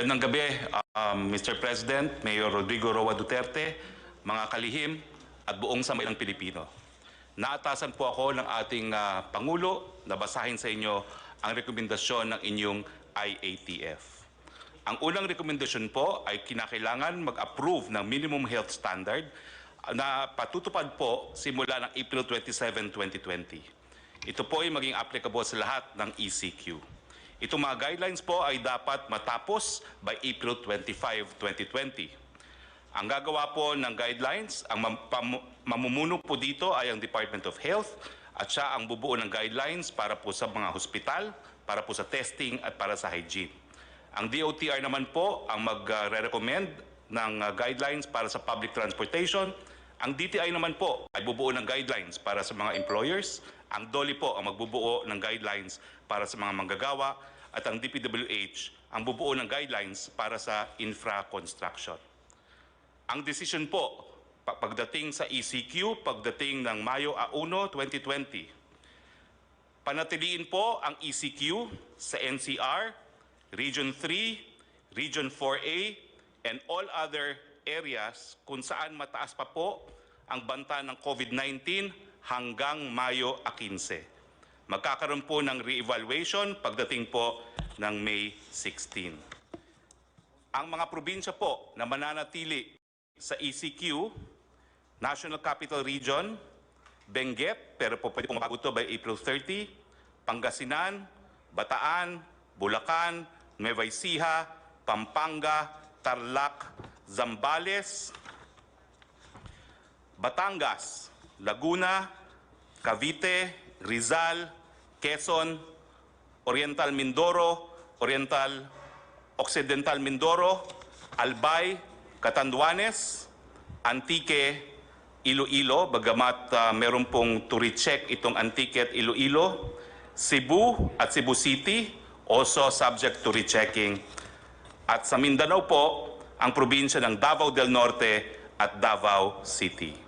Magandang gabi, Mr. President, Mayor Rodrigo Roa Duterte, mga kalihim at buong sambayanang Pilipino. Naatasan po ako ng ating Pangulo na basahin sa inyo ang rekomendasyon ng inyong IATF. Ang unang rekomendasyon po ay kinakailangan mag-approve ng minimum health standard na patutupad po simula ng April 27, 2020. Ito po ay maging applicable sa lahat ng ECQ. Itong mga guidelines po ay dapat matapos by April 25, 2020. Ang gagawa po ng guidelines, ang mamumuno po dito ay ang Department of Health at siya ang bubuo ng guidelines para po sa mga hospital, para po sa testing at para sa hygiene. Ang DOTR naman po ang magre-recommend ng guidelines para sa public transportation. Ang DTI naman po ay bubuo ng guidelines para sa mga employers. Ang DOLI po ang magbubuo ng guidelines para sa mga manggagawa at ang DPWH ang bubuo ng guidelines para sa infra construction. Ang decision po pagdating sa ECQ, pagdating ng Mayo 1, 2020, panatiliin po ang ECQ sa NCR, Region 3, Region 4A, and all other areas kung saan mataas pa po ang banta ng COVID-19 hanggang Mayo 15. Magkakaroon po ng re-evaluation pagdating po ng May 16. Ang mga probinsya po na mananatili sa ECQ, National Capital Region, Benguet, pero po pwede pong mabago ito by April 30, Pangasinan, Bataan, Bulacan, Nueva Ecija, Pampanga, Tarlac, Zambales, Batangas, Laguna, Cavite, Rizal, Quezon, Oriental Mindoro, Occidental Mindoro, Albay, Catanduanes, Antique, Iloilo, bagamat meron pong to recheck itong Antique at Iloilo, Cebu at Cebu City, also subject to rechecking. At sa Mindanao po, ang probinsya ng Davao del Norte at Davao City.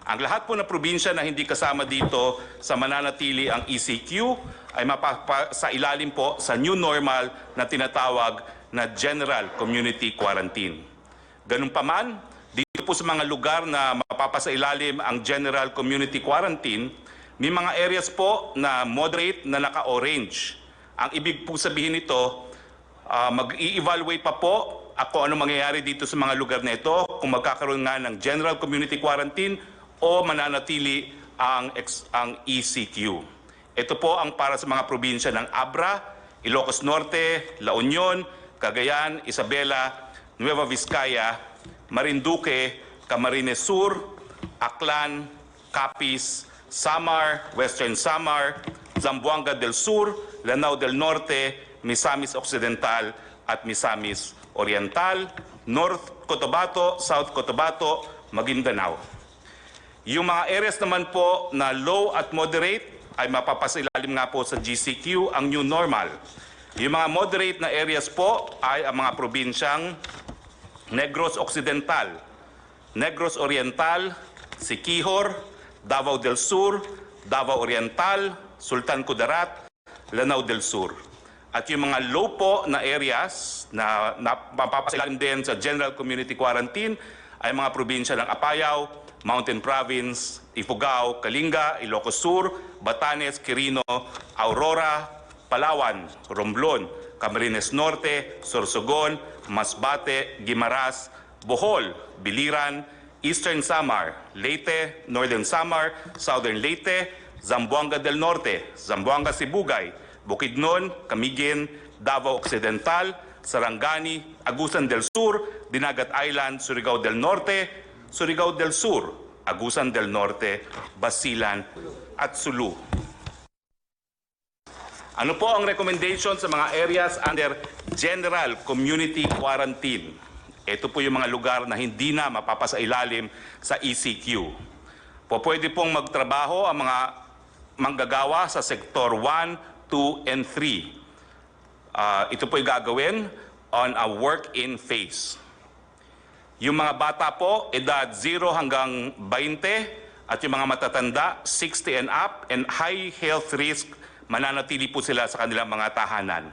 Ang lahat po na probinsya na hindi kasama dito sa mananatili ang ECQ ay sa ilalim po sa new normal na tinatawag na General Community Quarantine. Ganun pa man, dito po sa mga lugar na mapapasailalim ang General Community Quarantine, may mga areas po na moderate na naka-orange. Ang ibig po sabihin nito, mag-i-evaluate pa po ako ano mangyayari dito sa mga lugar na ito, kung magkakaroon nga ng General Community Quarantine o mananatili ang ECQ. Ito po ang para sa mga probinsya ng Abra, Ilocos Norte, La Union, Cagayan, Isabela, Nueva Vizcaya, Marinduque, Camarines Sur, Aklan, Capiz, Samar, Western Samar, Zamboanga del Sur, Lanao del Norte, Misamis Occidental at Misamis Oriental, North Cotabato, South Cotabato, Maguindanao. Yung mga areas naman po na low at moderate ay mapapasailalim nga po sa GCQ, ang new normal. Yung mga moderate na areas po ay ang mga probinsyang Negros Occidental, Negros Oriental, Siquijor, Davao del Sur, Davao Oriental, Sultan Kudarat, Lanao del Sur. At yung mga low po na areas na mapapasailalim din sa General Community Quarantine ay mga probinsya ng Apayao, Mountain Province, Ifugao, Kalinga, Ilocos Sur, Batanes, Quirino, Aurora, Palawan, Romblon, Camarines Norte, Sorsogon, Masbate, Guimaras, Bohol, Biliran, Eastern Samar, Leyte, Northern Samar, Southern Leyte, Zamboanga del Norte, Zamboanga Sibugay, Bukidnon, Camiguin, Davao Occidental, Sarangani, Agusan del Sur, Dinagat Island, Surigao del Norte, Surigao del Sur, Agusan del Norte, Basilan at Sulu. Ano po ang recommendation sa mga areas under General Community Quarantine? Ito po yung mga lugar na hindi na mapapasailalim sa ECQ. Pwede pong magtrabaho ang mga manggagawa sa Sektor 1, 2, and 3. Ito po yung gagawin on a work-in phase. Yung mga bata po, edad 0 hanggang 20, at yung mga matatanda, 60 and up, and high health risk, mananatili po sila sa kanilang mga tahanan.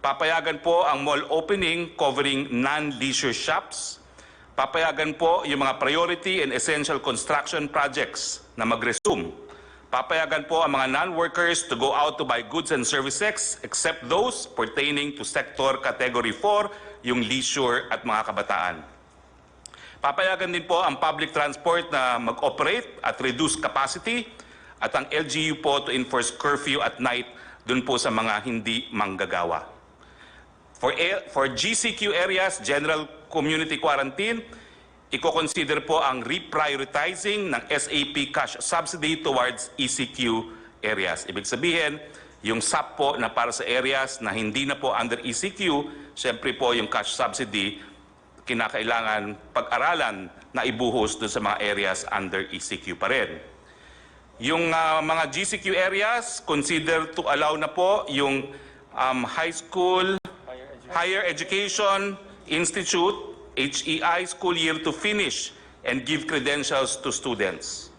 Papayagan po ang mall opening covering non-leisure shops. Papayagan po yung mga priority and essential construction projects na mag-resume. Papayagan po ang mga non-workers to go out to buy goods and services except those pertaining to sector category 4, yung leisure at mga kabataan. Papayagan din po ang public transport na mag-operate at reduce capacity at ang LGU po to enforce curfew at night dun po sa mga hindi manggagawa. For GCQ areas, General Community Quarantine, i-consider po ang reprioritizing ng SAP cash subsidy towards ECQ areas. Ibig sabihin, yung SAP po na para sa areas na hindi na po under ECQ, siyempre po yung cash subsidy, kinakailangan pag-aralan na ibuhos doon sa mga areas under ECQ pa rin. Yung mga GCQ areas, consider to allow na po yung high school, Higher Education Institute, HEI, school year to finish and give credentials to students.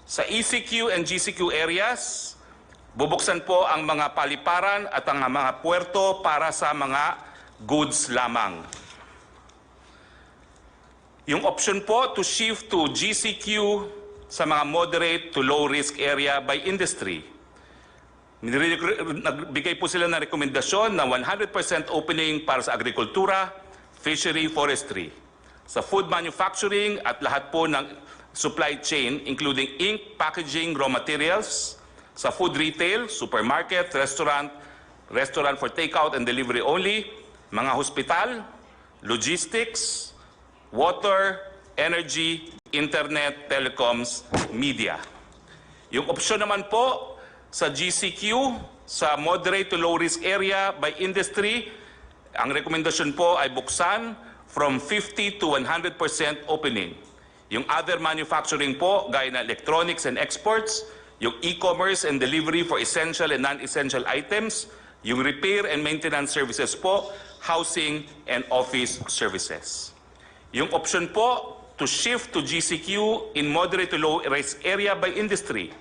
Sa ECQ and GCQ areas, bubuksan po ang mga paliparan at ang mga puerto para sa mga goods lamang. Yung option po to shift to GCQ sa mga moderate to low risk area by industry. Nagbigay po sila ng rekomendasyon na 100% opening para sa agrikultura, fishery, forestry, sa food manufacturing at lahat po ng supply chain including ink, packaging, raw materials, sa food retail, supermarket, restaurant for takeout and delivery only, mga hospital, logistics, water, energy, internet, telecoms, media. Yung opsyon naman po sa GCQ, sa moderate to low risk area by industry, ang rekomendasyon po ay buksan from 50 to 100% opening. Yung other manufacturing po, gaya na electronics and exports, yung e-commerce and delivery for essential and non-essential items, yung repair and maintenance services po, housing and office services. Yung option po to shift to GCQ in moderate to low risk area by industry,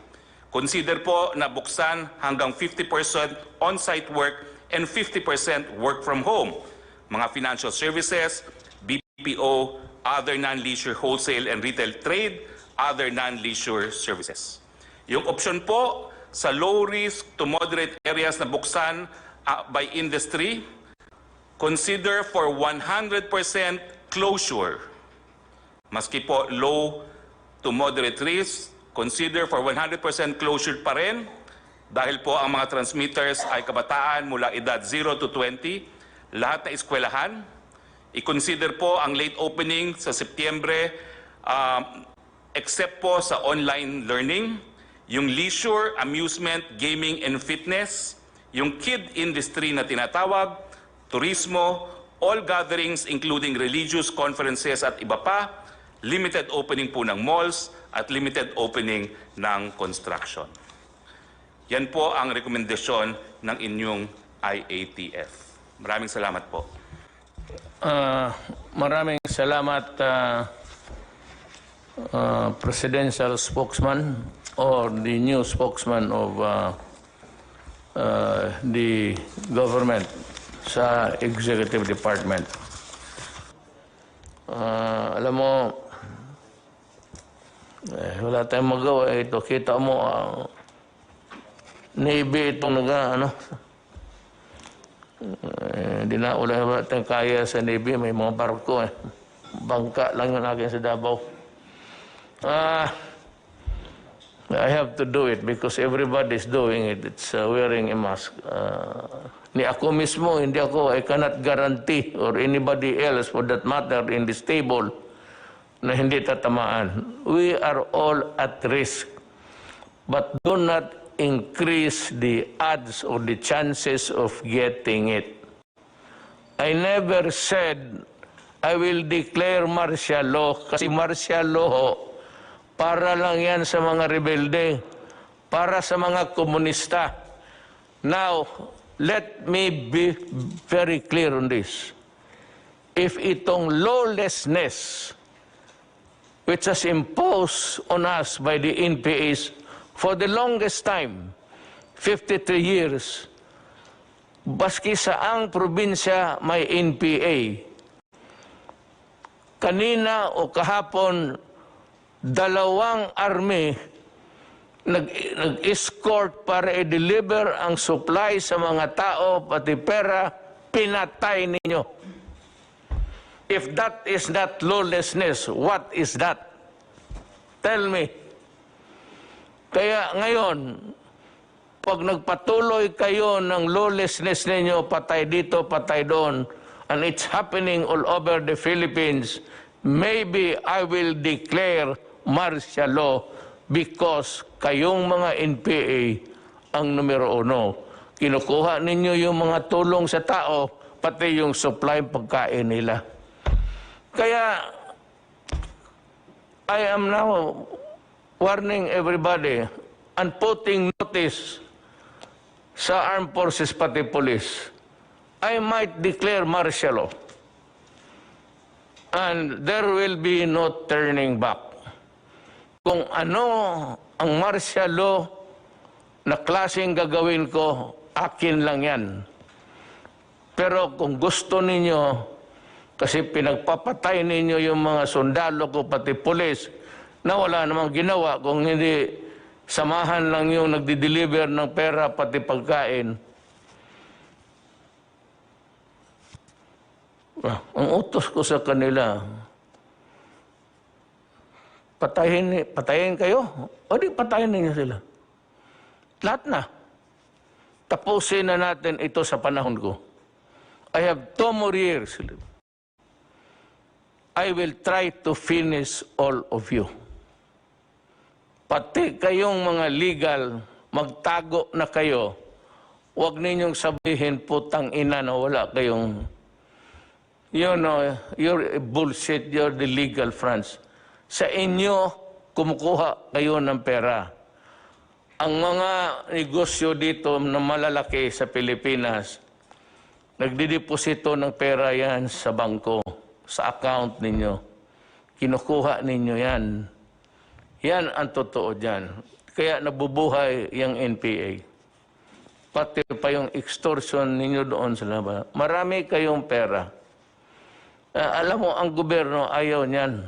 consider po na buksan hanggang 50% on-site work and 50% work from home. Mga financial services, BPO, other non-leisure wholesale and retail trade, other non-leisure services. Yung option po sa low risk to moderate areas na buksan by industry, consider for 100% closure. Maski po low to moderate risk, consider for 100% closure pa rin dahil po ang mga transmitters ay kabataan mula edad 0 to 20, lahat na eskwelahan. I-consider po ang late opening sa Setyembre except po sa online learning, yung leisure, amusement, gaming and fitness, yung kid industry na tinatawag, turismo, all gatherings including religious conferences at iba pa, limited opening po ng malls at limited opening ng construction. Yan po ang rekomendasyon ng inyong IATF. Maraming salamat po. Maraming salamat, Presidential Spokesman or the new spokesman of the government sa Executive Department. Alam mo, wala tayong magawa. Ito, kita mo, Navy itong di na wala tayong kaya sa Navy. May mga barko Bangka lang yun akin sa Davao. I have to do it because everybody's doing it. It's wearing a mask. Ni ako mismo, hindi ako, I cannot guarantee or anybody else for that matter in this table na hindi tatamaan. We are all at risk. But do not increase the odds or the chances of getting it. I never said I will declare martial law kasi martial law para lang yan sa mga rebelde, para sa mga komunista. Now, let me be very clear on this. If itong lawlessness which was imposed on us by the NPAs for the longest time, 53 years, baski saang probinsya may NPA. Kanina o kahapon, 2 army nag-escort para i-deliver ang supply sa mga tao, pati pera, pinatay ninyo. If that is not lawlessness, what is that? Tell me. Kaya ngayon, pag nagpatuloy kayo ng lawlessness ninyo, patay dito, patay doon, and it's happening all over the Philippines, maybe I will declare martial law because kayong mga NPA ang numero 1. Kinukuha ninyo yung mga tulong sa tao, pati yung supply pagkain nila. Kaya, I am now warning everybody and putting notice sa armed forces pati police. I might declare martial law. And there will be no turning back. Kung ano ang martial law na klaseng gagawin ko, akin lang yan. Pero kung gusto ninyo, kasi pinagpapatay ninyo yung mga sundalo ko, pati pulis, na wala namang ginawa, kung hindi samahan lang yung nagdi-deliver ng pera, pati pagkain. Ang utos ko sa kanila, patayin kayo, o di patayin ninyo sila. Lahat na. Tapusin na natin ito sa panahon ko. I have 2 more years. I will try to finish all of you. Pati kayong mga legal, magtago na kayo. Huwag ninyong sabihin, putang ina na wala kayong, you know, you're bullshit, you're the legal France. Sa inyo, kumukuha kayo ng pera. Ang mga negosyo dito na malalaki sa Pilipinas, nagdideposito ng pera yan sa bangko, sa account ninyo. Kinukuha ninyo yan. Yan ang totoo dyan. Kaya nabubuhay yung NPA. Pati pa yung extortion ninyo doon sa laban. Marami kayong pera. Alam mo, ang gobyerno ayaw niyan.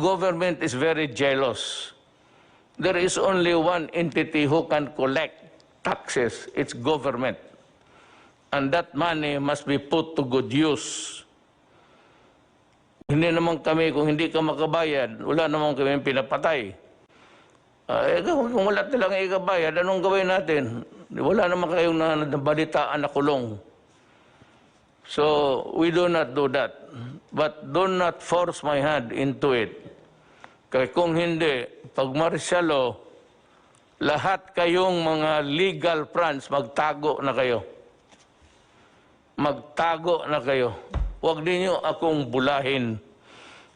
Government is very jealous. There is only one entity who can collect taxes. It's government. And that money must be put to good use. Hindi naman kami, kung hindi ka makabayad, wala naman kami pinapatay. Kung wala talang ikabayad, anong gawin natin? Wala naman kayong nabalitaan na kulong. So, we do not do that. But do not force my hand into it. Kaya kung hindi, pag martial law, lahat kayong mga legal fronts, magtago na kayo. Magtago na kayo. Huwag ninyo akong bulahin.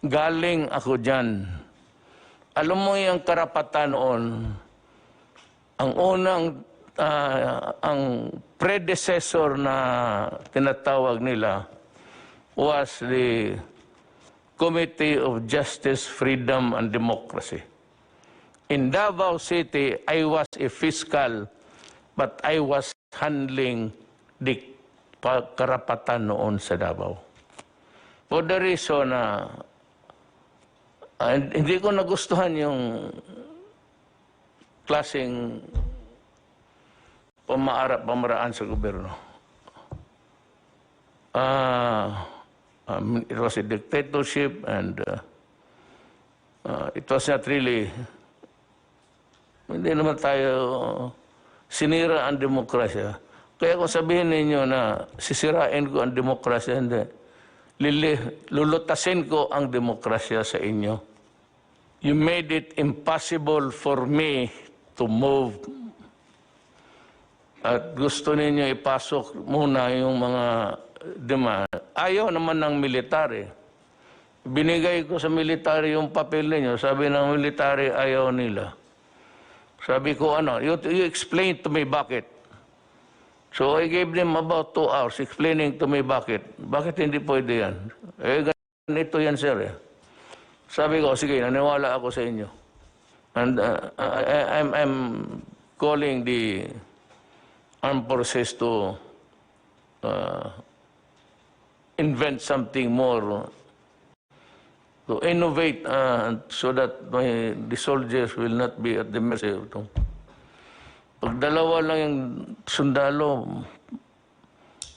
Galing ako dyan. Alam mo yung karapatan noon, ang unang, ang predecessor na tinatawag nila was the Committee of Justice, Freedom, and Democracy. In Davao City, I was a fiscal, but I was handling the karapatan noon sa Davao. For the reason na hindi ko nagustuhan yung klaseng pamaraan sa gobyerno. It was a dictatorship and it was not really, hindi naman tayo sinira ang demokrasya. Kaya kung sabihin ninyo na sisirain ko ang demokrasya, hindi. Lulutasin ko ang demokrasya sa inyo. You made it impossible for me to move. At gusto ninyo ipasok muna yung mga demand. Ayaw naman ng military. Binigay ko sa military yung papel ninyo. Sabi ng military, ayaw nila. Sabi ko, you explain to me bakit. So I gave them about 2 hours explaining to me bakit. Bakit hindi pwede yan? Ganito yan, sir. Sabi ko, sige, naniwala ako sa inyo. And I'm calling the armed forces to invent something more, to innovate so that the soldiers will not be at the mercy of them. Pag dalawa lang yung sundalo,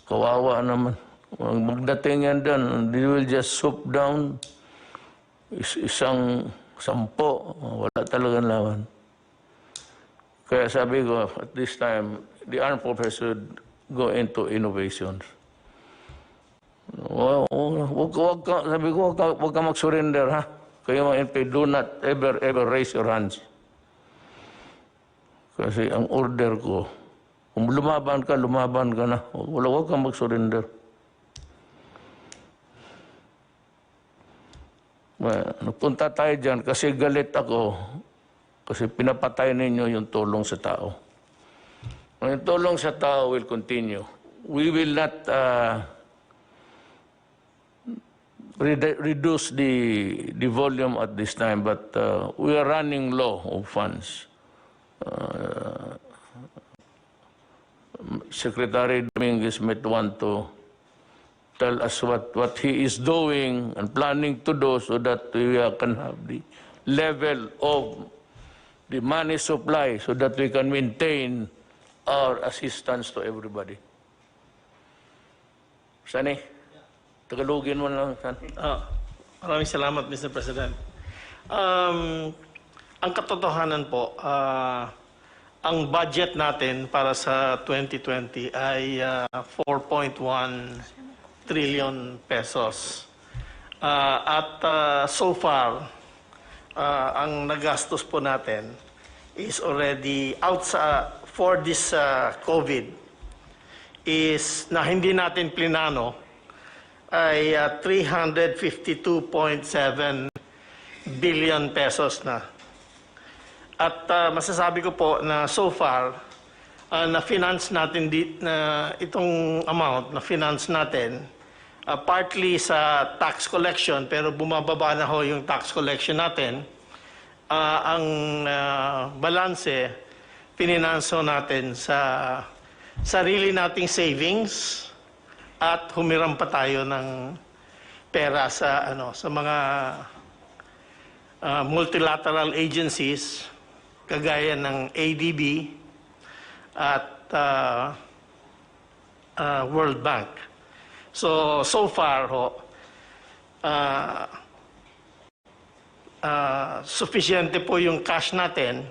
kawawa naman. Magdating yan doon, they will just swoop down, isang 10, wala talagang lawan. Kaya sabi ko, at this time, the armed forces should go into innovations. Sabi ko, huwag ka mag-surrender, ha? Kayo mga NP, do not ever raise your hands. Kasi ang order ko, kung lumaban ka na. Huwag kang mag-surrender. Napunta tayo dyan kasi galit ako. Kasi pinapatay ninyo yung tulong sa tao. Yung tulong sa tao will continue. We will not reduce the volume at this time, but we are running low of funds. Secretary Dominguez might want to tell us what he is doing and planning to do so that we can have the level of the money supply so that we can maintain our assistance to everybody. Sani, Tagalogin mo lang, Sani. Maraming salamat, Mr. President. Ang katotohanan po, ang budget natin para sa 2020 ay 4.1 trillion pesos. So far, ang nagastos po natin is already for this COVID is na hindi natin plinano ay 352.7 billion pesos na. At masasabi ko po na so far, na-finance natin itong amount, na-finance natin partly sa tax collection, pero bumababa na ho yung tax collection natin. Ang balanse, pininanso natin sa sarili nating savings at humiram pa tayo ng pera sa mga multilateral agencies kagaya ng ADB at World Bank. So far ho, sufficiente po yung cash natin,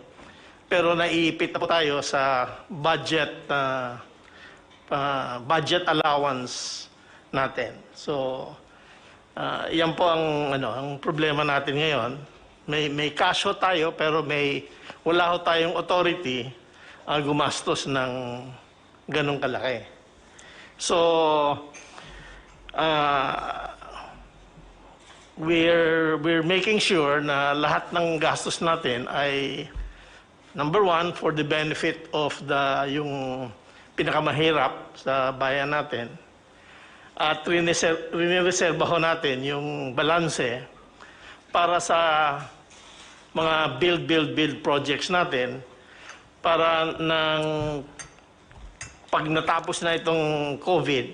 pero naiipit na po tayo sa budget allowance natin. So yan po ang problema natin ngayon. May cash ho tayo, pero wala ho tayong authority gumastos ng ganong kalaki. So we're making sure na lahat ng gastos natin ay number one, for the benefit of yung pinakamahirap sa bayan natin. At rinireserba ho natin yung balanse para sa mga build projects natin para pag natapos na itong COVID,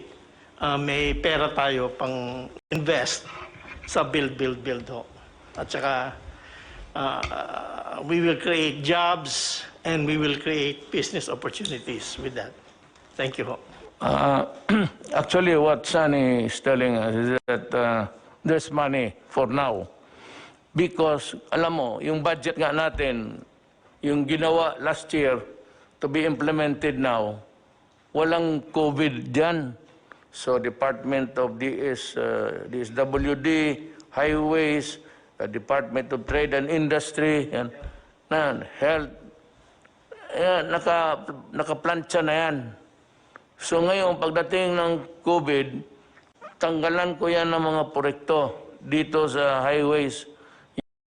may pera tayo pang invest sa build ho. At saka we will create jobs and we will create business opportunities with that. Thank you ho. Actually, what Sunny is telling us is that there's money for now. Because, alam mo, yung budget nga natin, yung ginawa last year to be implemented now, walang COVID dyan. So, Department of DSWD, Highways, Department of Trade and Industry, Health, nakaplantsa na yan. So, ngayon, pagdating ng COVID, tanggalan ko yan ng mga proyekto dito sa highways.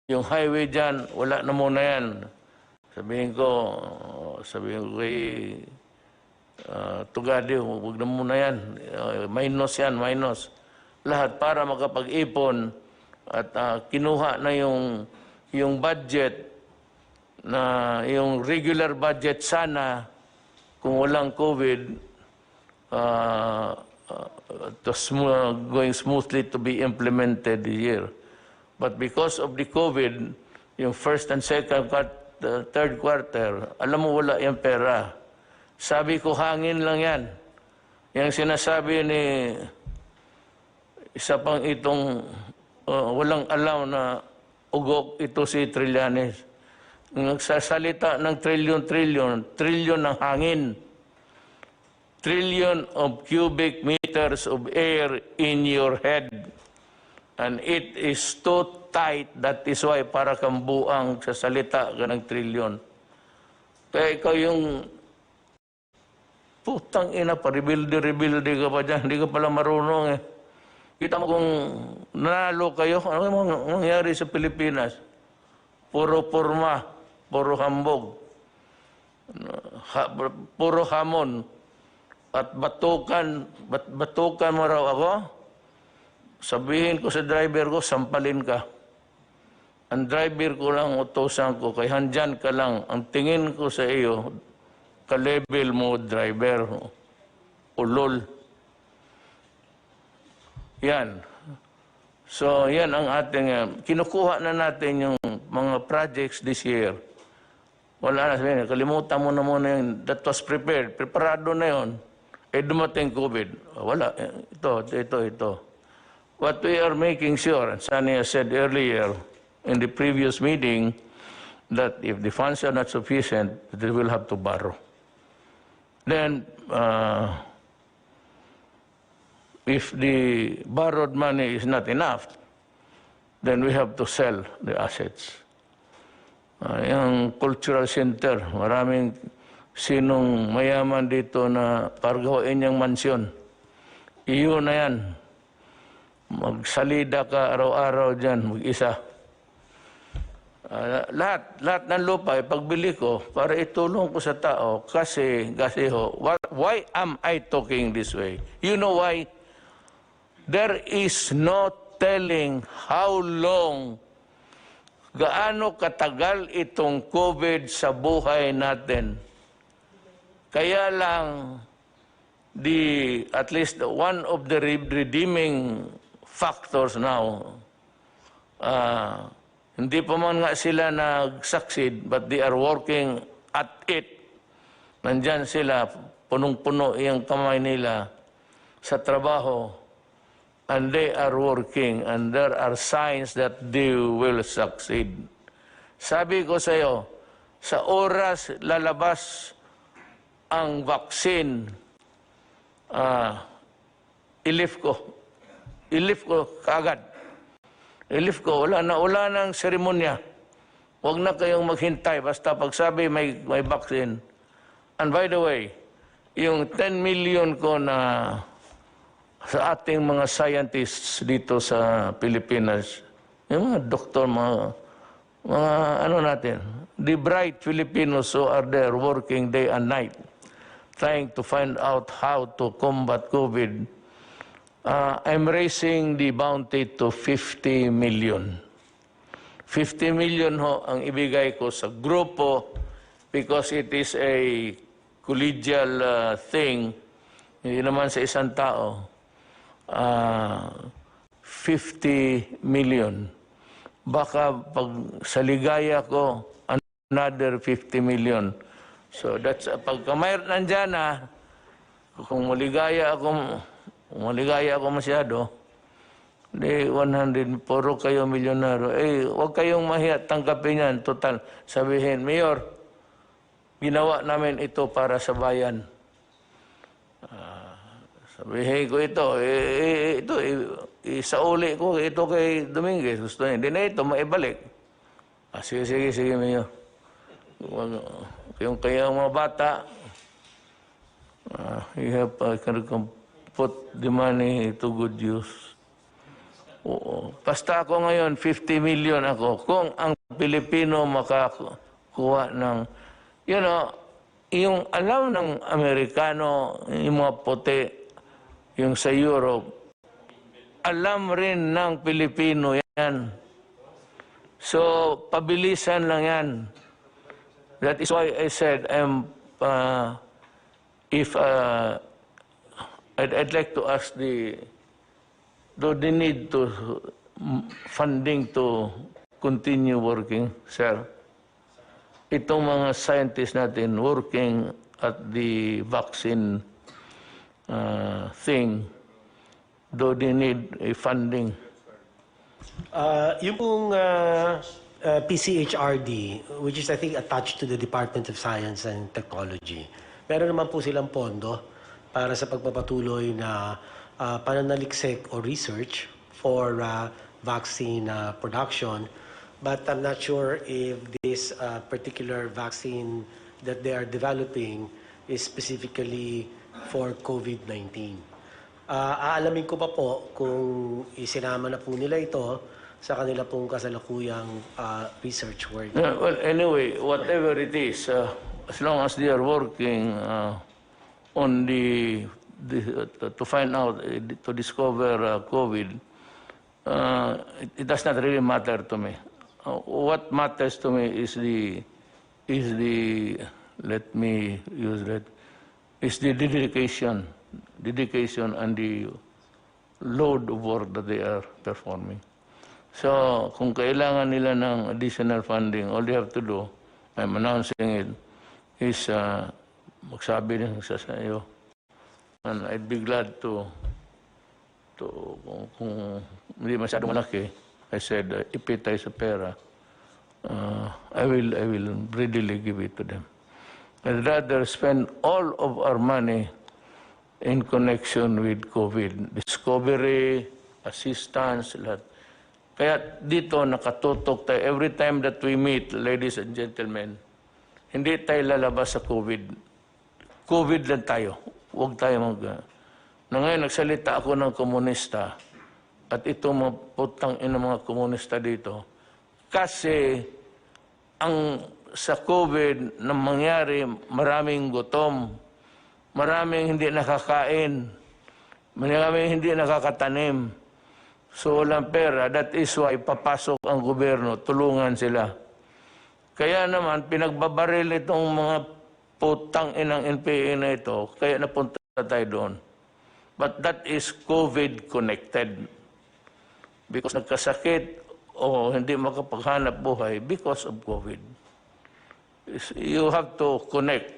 Yung highway dyan, wala na muna yan. Sabihin ko kay Tugadi, huwag na muna yan. Minus yan. Lahat para makapag-ipon at kinuha na yung budget, na yung regular budget sana, kung walang COVID, going smoothly to be implemented this year. But because of the COVID, yung first and second, third quarter, alam mo wala yung pera. Sabi ko, hangin lang yan. Yung sinasabi ni isa pang itong walang alam na ugok ito si Trillanes. Nagsasalita ng trillion ng hangin. Trillion of cubic meters of air in your head. And it is too tight. That is why para kang buang sa salita ka ng trillion. Kaya ikaw yung putang ina pa, rebuild ka pa dyan. Hindi ka pala marunong eh. Kita mo kung nanalo kayo, ano mangyari sa Pilipinas? Puro porma, puro hambog, puro hamon, at batukan mo raw ako. Sabihin ko sa driver ko, sampalin ka. Ang driver ko lang, utosan ko, kaya handyan ka lang. Ang tingin ko sa iyo, ka-level mo, driver. Ulol. Yan. So, yan ang ating, kinukuha na natin yung mga projects this year. Wala na, sabihin, kalimutan mo na muna yung, that was prepared. Preparado na yun. Eh, dumating COVID. Wala. Ito. What we are making sure, and Sunny has said earlier in the previous meeting, that if the funds are not sufficient, they will have to borrow. Then, if the borrowed money is not enough, then we have to sell the assets. Yung cultural center, maraming sinong mayaman dito na pargawain niyang mansyon. Iyo na yan. Magsalida ka araw-araw dyan, mag-isa. Lahat ng lupa, pagbili ko, para itulong ko sa tao, kasi why am I talking this way? You know why? There is no telling how long, gaano katagal itong COVID sa buhay natin. Kaya lang, at least one of the redeeming factors now, hindi pa man nga sila nag-succeed, but they are working at it. Nandyan sila, punong-puno yung kamay nila sa trabaho, and they are working, and there are signs that they will succeed. Sabi ko sa iyo, sa oras lalabas ang vaccine, i-lift ko kaagad. I-lift ko, wala nang seremonya. Huwag na kayong maghintay, basta pagsabi may vaccine. And by the way, yung 10 million ko na sa ating mga scientists dito sa Pilipinas, yung mga doktor, mga ano natin, the bright Filipinos who are there working day and night, trying to find out how to combat COVID, I'm raising the bounty to 50 million. 50 million ho ang ibigay ko sa grupo because it is a collegial thing, hindi naman sa isang tao. 50 million. Baka pag sa ligaya ko, another 50 million. So that's, pagka mayroon nandyan na, kung maligaya ako masyado, di 100, puro kayo milyonaryo. Huwag kayong mahiya, tanggapin yan. Total, sabihin, Mayor, ginawa namin ito para sa bayan. Sabihin ko ito, isauli ko ito kay Dominguez. Gusto niya, hindi na ito, maibalik. Sige, Mayor. Yung kaya mga bata, you have put the money to good use. Oo. Basta ako ngayon, 50 million ako. Kung ang Pilipino makakuha ng, yung alam ng Amerikano, yung mga puti, yung sa Europe, alam rin ng Pilipino yan. So, pabilisan lang yan. That is why I said if I'd like to ask do they need to funding to continue working, sir? Itong mga scientists natin working at the vaccine thing, do they need a funding? Yung pong PCHRD, which is I think attached to the Department of Science and Technology, meron naman po silang pondo para sa pagpapatuloy na pananaliksik o research for vaccine production. But I'm not sure if this particular vaccine that they are developing is specifically for COVID-19. Aalamin ko pa po kung isinama na po nila ito sa kanila pong kasalukuyang research work. Well, anyway, whatever it is, as long as they are working on to find out, to discover COVID, it does not really matter to me. What matters to me is the let me use that, is the dedication and the load of work that they are performing. So, kung kailangan nila ng additional funding, all they have to do, I'm announcing it, is magsabi din sa iyo. And I'd be glad to kung hindi masyadong malaki, I said, ipit tayo sa pera, I will readily give it to them. I'd rather spend all of our money in connection with COVID. Discovery, assistance, lahat. Kaya dito nakatutok tayo. Every time that we meet, ladies and gentlemen, hindi tayo lalabas sa COVID. COVID lang tayo. Huwag tayo na ngayon, nagsalita ako ng komunista at ito mga putang ina mga komunista dito. Kasi sa COVID na mangyari, maraming gutom, maraming hindi nakakain, maraming hindi nakakatanim. So walang pera. That is why papasok ang gobyerno, tulungan sila. Kaya naman, pinagbabaril itong mga putang inang NPA na ito, kaya napunta tayo doon. But that is COVID-connected. Because nagkasakit o hindi makapaghanap buhay because of COVID. You have to connect.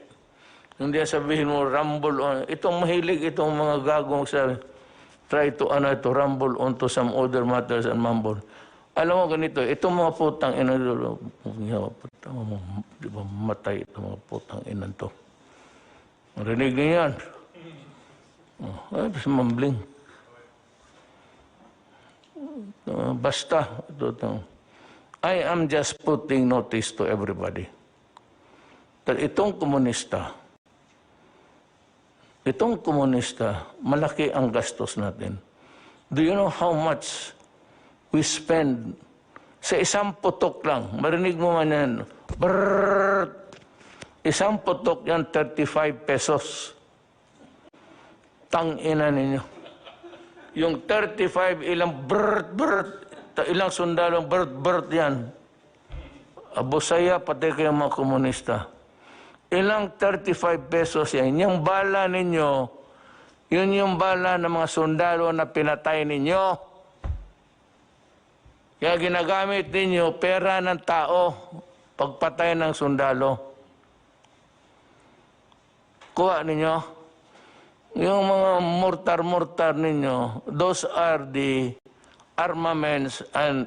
Hindi sabihin mo, rumble on. Itong mahilig, itong mga gagong sa try to rumble onto some other matters and mumble. Alam mo ganito, itong mga putang ina, di ba matay itong mga putang ina to. Marinig niyo yan. Ay, mumbling. Basta, I am just putting notice to everybody that itong komunista, malaki ang gastos natin. Do you know how much we spend sa isang putok lang? Marinig mo man yan. Brrrr! Isang putok yan, 35 pesos. Tangina ninyo. Yung 35, ilang ilang sundalong yan. Abusaya, pati kayo mga komunista. Ilang 35 pesos yan. Yung bala ninyo, yun yung bala ng mga sundalo na pinatay ninyo. Kaya ginagamit ninyo pera ng tao pagpatay ng sundalo. Kuha ninyo. Yung mga mortar ninyo, those are the armaments and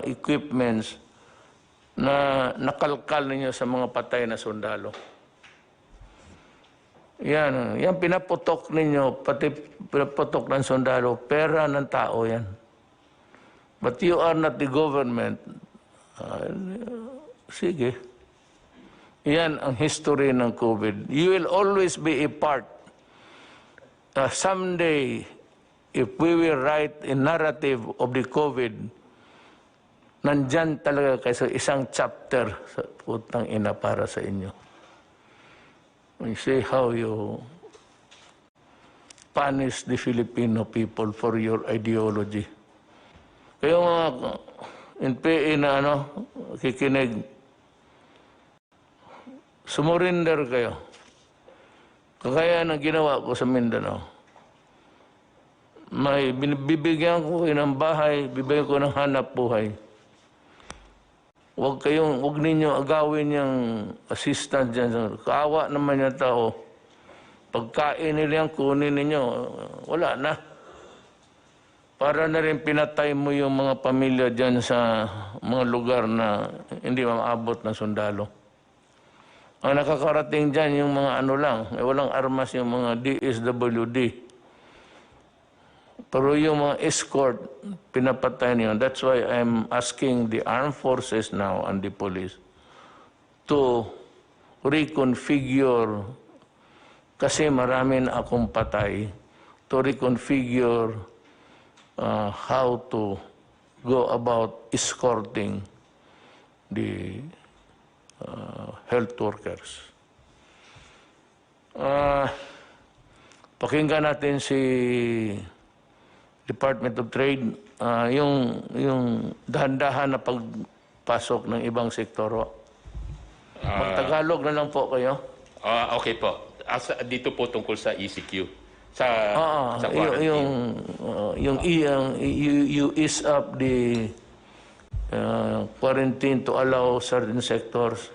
equipments na nakalkal ninyo sa mga patay na sundalo. Yan pinaputok ninyo, pati pinaputok ng sundalo, pera ng tao yan. But you are not the government. Sige. Yan ang history ng COVID. You will always be a part. Someday, if we will write a narrative of the COVID, nandyan talaga kayo isang chapter sa putang ina para sa inyo. You see how you punish the Filipino people for your ideology. Kayo mga NPA na kikinig, sumurinder kayo. Kagaya ng ginawa ko sa Mindanao. May bibigyan ko kayo ng bahay, bibigyan ko ng hanap buhay. Huwag ninyo agawin yung assistant dyan. Kaawa naman yung tao. Pagkain nila yan, kunin ninyo, wala na. Para na rin pinatay mo yung mga pamilya dyan sa mga lugar na hindi maabot ng sundalo. Ang nakakarating dyan yung mga ano lang, walang armas yung mga DSWD. Pero yung mga escort, pinapatay niyo. That's why I'm asking the armed forces now and the police to reconfigure, kasi marami na akong patay, to reconfigure how to go about escorting the health workers. Pakinggan natin si Department of Trade, yung dahan-dahan na pagpasok ng ibang sektor. Magtagalog na lang po kayo. Okay po. Dito po tungkol sa ECQ. Sa quarantine. You ease up the quarantine to allow certain sectors.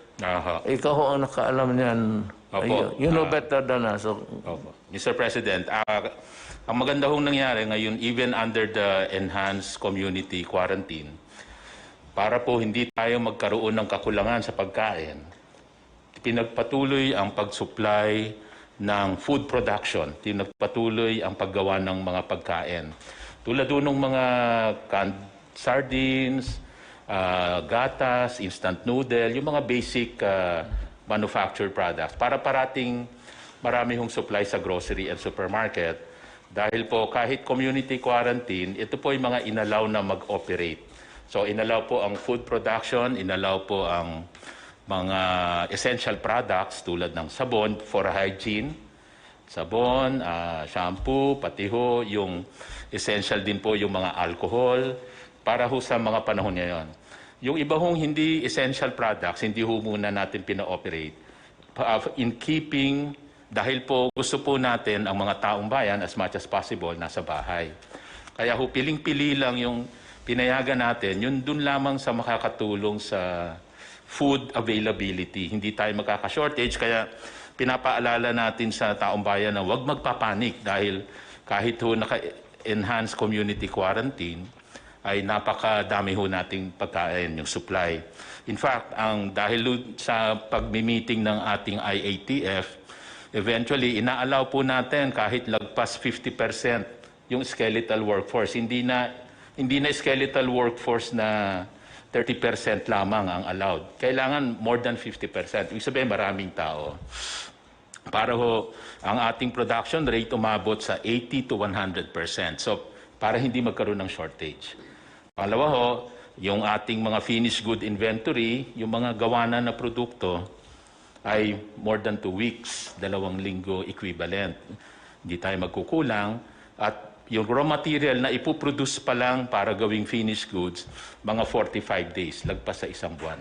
Ikaw ho ang nakaalam niyan. Opo. You know better than us. So, Opo. Mr. President, ang maganda hong nangyari ngayon, even under the enhanced community quarantine, para po hindi tayo magkaroon ng kakulangan sa pagkain, pinagpatuloy ang pag-supply ng food production, pinagpatuloy ang paggawa ng mga pagkain. Tulad doon ng mga canned sardines, gatas, instant noodle, yung mga basic manufactured products, para parating marami hong supply sa grocery and supermarket. Dahil po kahit community quarantine, ito po yung mga inalaw na mag-operate. So inalaw po ang food production, inalaw po ang mga essential products tulad ng sabon for hygiene, sabon, shampoo, pati ho yung essential din po yung mga alcohol para ho sa mga panahon ngayon. Yung iba hong hindi essential products, hindi ho muna natin pina-operate in keeping. Dahil po gusto po natin ang mga taong bayan as much as possible nasa bahay. Kaya ho piling-pili lang yung pinayagan natin, yun dun lamang sa makakatulong sa food availability. Hindi tayo magkaka-shortage, kaya pinapaalala natin sa taong bayan na huwag magpapanik dahil kahit ho naka-enhanced community quarantine, ay napakadami ho nating pagkain, yung supply. In fact, dahil sa pagmi-meeting ng ating IATF, eventually, inaalaw po natin kahit lagpas 50% yung skeletal workforce. Hindi na skeletal workforce na 30% lamang ang allowed. Kailangan more than 50%. Ibig sabihin, maraming tao. Para ho, ang ating production rate umabot sa 80 to 100%. So, para hindi magkaroon ng shortage. Pangalawa ho, yung ating mga finished good inventory, yung mga gawanan na produkto, ay more than 2 weeks, 2 linggo equivalent. Hindi tayo magkukulang. At yung raw material na ipuproduce pa lang para gawing finished goods, mga 45 days, lagpas sa 1 buwan.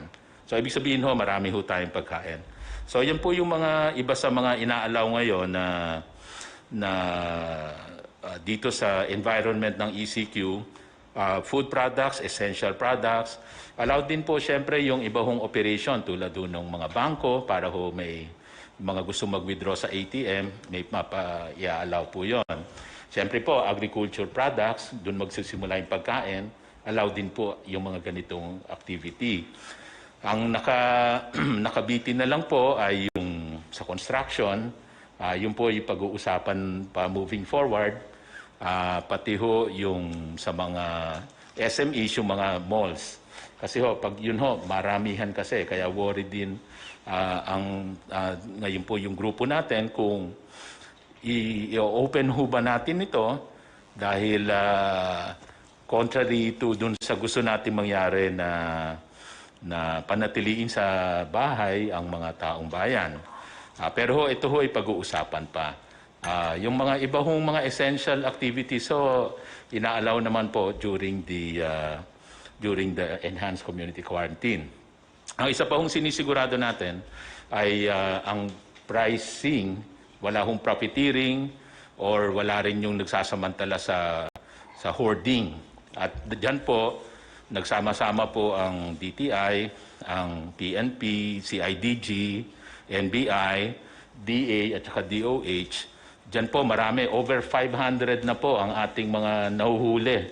So, ibig sabihin ho, marami ho tayong pagkain. So, yan po yung mga iba sa mga inaalaw ngayon na dito sa environment ng ECQ, food products, essential products. Allowed din po siyempre yung iba hong operation tulad doon ng mga bangko para ho may mga gusto mag-withdraw sa ATM, may mapa-i-allow po yon. Siyempre po, agriculture products, doon magsisimula yung pagkain, allowed din po yung mga ganitong activity. Ang nakabitin na lang po ay yung sa construction, yun po yung pag-uusapan pa moving forward, pati ho yung sa mga SMEs, yung mga malls. Kasi ho, pag yun ho, maramihan kasi, kaya worried din ngayon po yung grupo natin kung i-open ho ba natin ito dahil contrary to dun sa gusto natin mangyari na panatiliin sa bahay ang mga taong bayan. Pero ho, ito ho ay pag-uusapan pa. Yung mga iba hong mga essential activities, so inaalaw naman po during the enhanced community quarantine. Ang isa pa hong sinisigurado natin ay ang pricing Wala hong profiteering or wala rin yung nagsasamantala sa hoarding. At diyan po, nagsama-sama po ang DTI, ang PNP, CIDG, NBI, DA at saka DOH. Diyan po marami, over 500 na po ang ating mga nahuhuli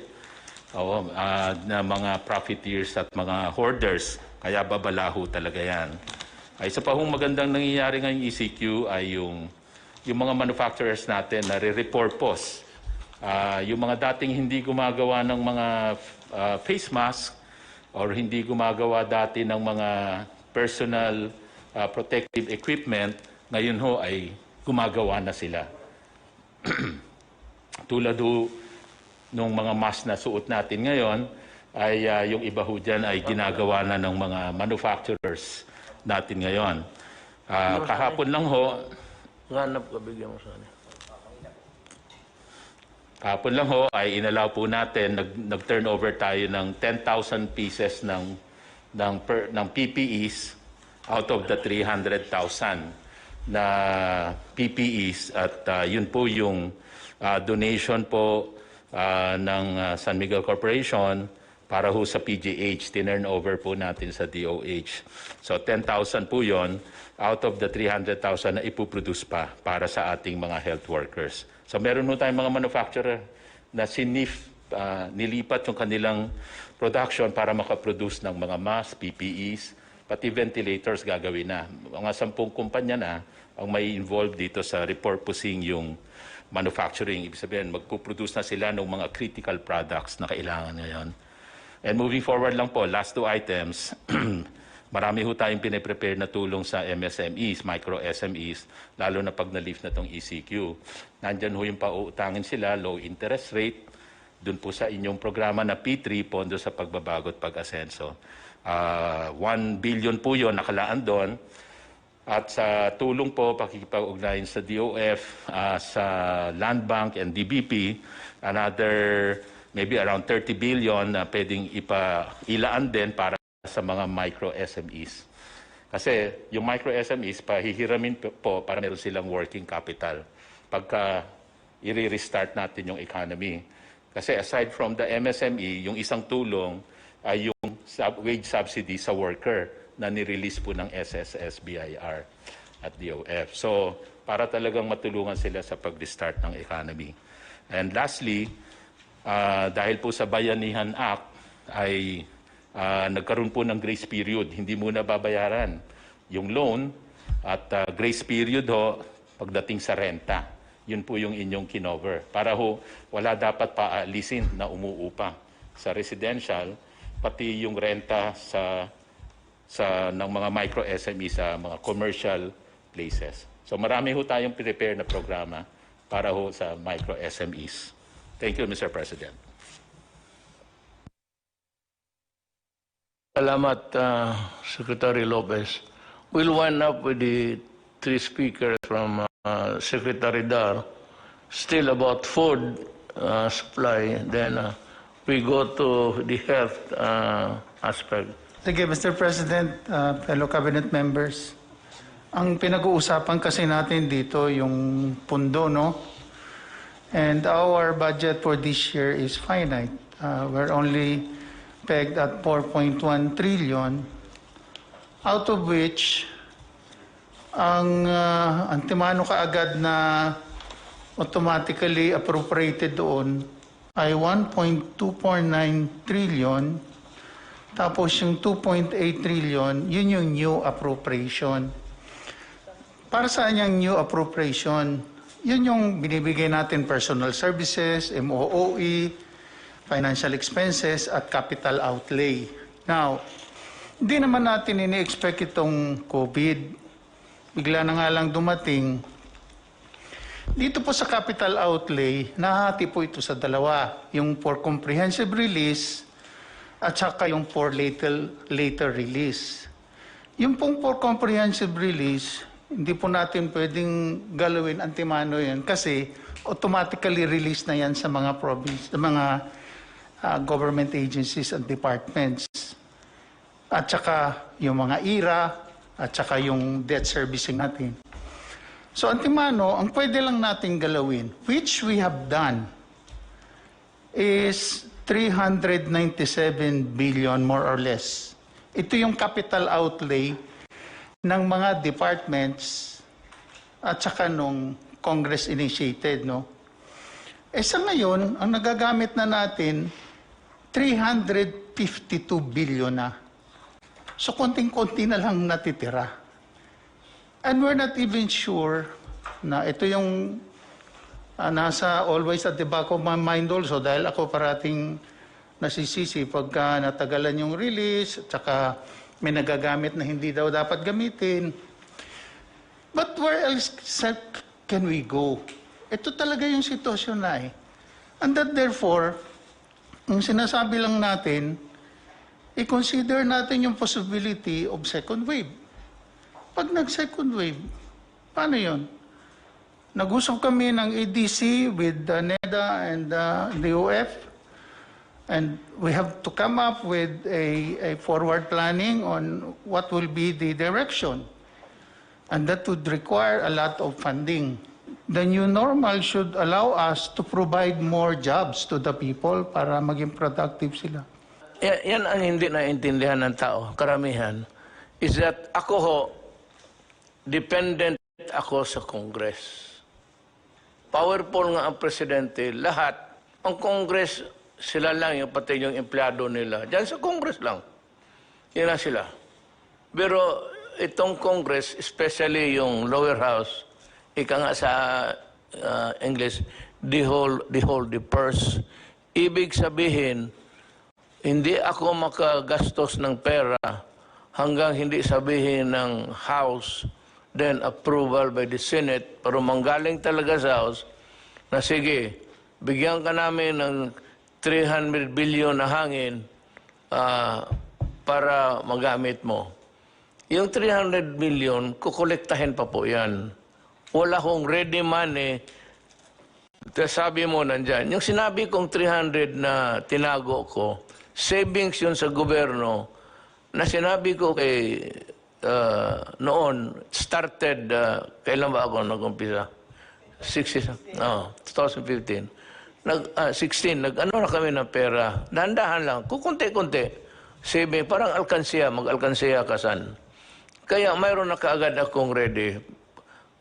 na mga profiteers at mga hoarders. Kaya babalaho talaga yan. Ay, isa pa hong magandang nangyayari ngayong ECQ ay yung mga manufacturers natin na re-repurpose. Yung mga dating hindi gumagawa ng mga face mask or hindi gumagawa dati ng mga personal protective equipment, ngayon ho ay gumagawa na sila. Tulad ho nung mga mask na suot natin ngayon, ay yung iba ho dyan ay ginagawa na ng mga manufacturers natin ngayon. Kahapon lang ho, Hanap ka, bigyan mo sana. kahapon lang ho ay inalaw po natin, nag-turnover tayo ng 10,000 pieces ng PPEs out of the 300,000 na PPEs at yun po yung donation po ng San Miguel Corporation para ho sa PGH, tinurn over po natin sa DOH. So 10,000 po yon out of the 300,000 na ipuproduce pa para sa ating mga health workers. So meron ho tayong mga manufacturer na nilipat yung kanilang production para makaproduce ng mga masks, PPEs, pati ventilators gagawin na. Mga 10 kumpanya na ang may involved dito sa repurposing yung manufacturing. Ibig sabihin, magpuproduce na sila ng mga critical products na kailangan ngayon. And moving forward lang po, last 2 items, marami ho tayong piniprepare na tulong sa MSMEs, micro SMEs, lalo na pag na-lift na itong ECQ. Nandyan ho yung pauutangin sila, low interest rate, dun po sa inyong programa na P3, Pondo sa Pagbabago at Pag-asenso. 1 billion po yun, nakalaan doon. At sa tulong po, pakikipag-ugnayan sa DOF, sa Land Bank and DBP, another maybe around 30 billion na pwedeng ilaan din para sa mga micro SMEs. Kasi yung micro SMEs, pahihiramin po para meron silang working capital pagka i-restart natin yung economy. Kasi aside from the MSME, yung isang tulong ay yung wage subsidy sa worker na nirelease po ng SSS, BIR at DOF. So, para talagang matulungan sila sa pag-restart ng economy. And lastly, dahil po sa Bayanihan Act ay nagkaroon po ng grace period. Hindi muna babayaran yung loan at grace period ho pagdating sa renta. Yun po yung inyong kinover. Para ho wala dapat paalisin na umuupa sa residential, pati yung renta ng mga micro SME sa mga commercial places. So marami ho tayong prepare na programa para ho sa micro SMEs. Thank you, Mr. President. Salamat, Secretary Lopez. We'll wind up with the 3 speakers from Secretary Dar. Still about food supply. Then we go to the health aspect. Sige, Mr. President, fellow cabinet members. Ang pinag-uusapan kasi natin dito yung pundo, no? And our budget for this year is finite. We're only pegged at 4.1 trillion, out of which ang antimano kaagad na automatically appropriated doon ay 1.249 trillion. Tapos yung 2.8 trillion, yun yung new appropriation. Para saan yung new appropriation? Yun yung binibigay natin personal services, MOOE, financial expenses, at capital outlay. Now, hindi naman natin ini-expect itong COVID. Bigla na nga lang dumating. Dito po sa capital outlay, nahati po ito sa dalawa. Yung for comprehensive release at saka yung for later release. Yung pong for comprehensive release, hindi po natin pwedeng galawin antimano yan kasi automatically release na yan sa mga province, sa mga government agencies and departments. At saka yung mga IRA at saka yung debt servicing natin. So, Antimano, ang pwede lang natin galawin, which we have done, is 397 billion more or less. Ito yung capital outlay ng mga departments at saka nung Congress initiated, no? Sa ngayon, ang nagagamit na natin, 352 billion na. So, konting-konti na lang natitira. And we're not even sure na ito yung nasa always at the back of my mind also dahil ako parating nasisisi pagka natagalan yung release at saka may nagagamit na hindi daw dapat gamitin. But where else can we go? Ito talaga yung sitwasyon na eh. And that therefore, yung sinasabi lang natin, i-consider natin yung possibility of second wave. Pag nag-second wave, paano yun? Nag-usap kami ng ADC with NEDA and the UF, and we have to come up with a forward planning on what will be the direction. And that would require a lot of funding. The new normal should allow us to provide more jobs to the people para maging productive sila. Yan ang hindi naintindihan ng tao, karamihan, is that ako ho, dependent ako sa Congress. Powerful nga ang presidente, lahat. Ang Congress, sila lang, yung pati yung empleyado nila. Diyan sa Congress lang. Yan na sila. Pero itong Congress, especially yung lower house, ika nga sa English, the purse. Ibig sabihin, hindi ako makagastos ng pera hanggang hindi sabihin ng House, then approval by the Senate, pero manggaling talaga sa House, na sige, bigyan ka namin ng 300 billion na hangin para magamit mo. Yung 300 billion, kukolektahin pa po yan. Wala kong ready money. Sabi mo nandyan. Yung sinabi kong 300 na tinago ko, savings yun sa gobyerno, na sinabi ko kay noon, started, kailan ba ako nag-umpisa? 2015. Nag-ano na kami ng pera. Dahan-dahan lang, kukunti-kunti. Saving, parang alkansiya, mag-alkansiya kasan. Kaya mayroon na kaagad akong ready.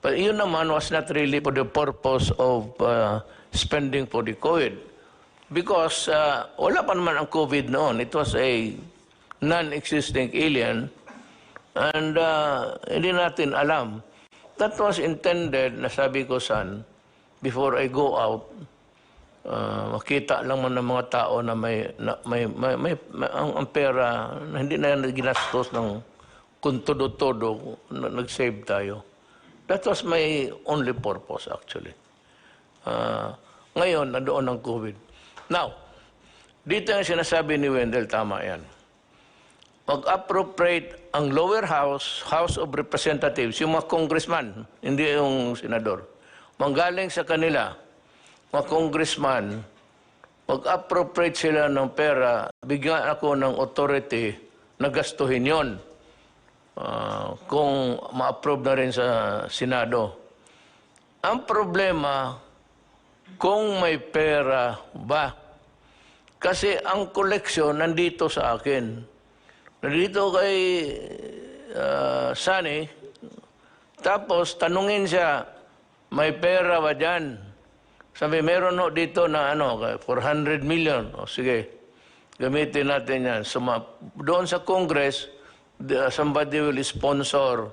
But yun naman was not really for the purpose of spending for the COVID. Because wala pa naman ang COVID noon. It was a non-existing alien. And hindi natin alam. That was intended, nasabi ko san, before I go out, makita lang man ng mga tao na ang pera, na hindi na ginastos ng kung todo-todo, nag-save tayo. That was my only purpose, actually. Ngayon, nandoon ang COVID. Now, dito yung sinasabi ni Wendell, tama yan. Mag-appropriate ang lower house, House of Representatives, yung mga congressman, hindi yung senador. Manggaling sa kanila, mga congressman, mag-appropriate sila ng pera, bigyan ako ng authority na gastuhin yon. Kung ma-approve na rin sa Senado. Ang problema, kung may pera ba? Kasi ang koleksyon nandito sa akin. Nandito kay Sunny, tapos tanungin siya, may pera ba dyan? Sabi, meron no dito na 400 million. O sige, gamitin natin yan. So, doon sa Congress, somebody will sponsor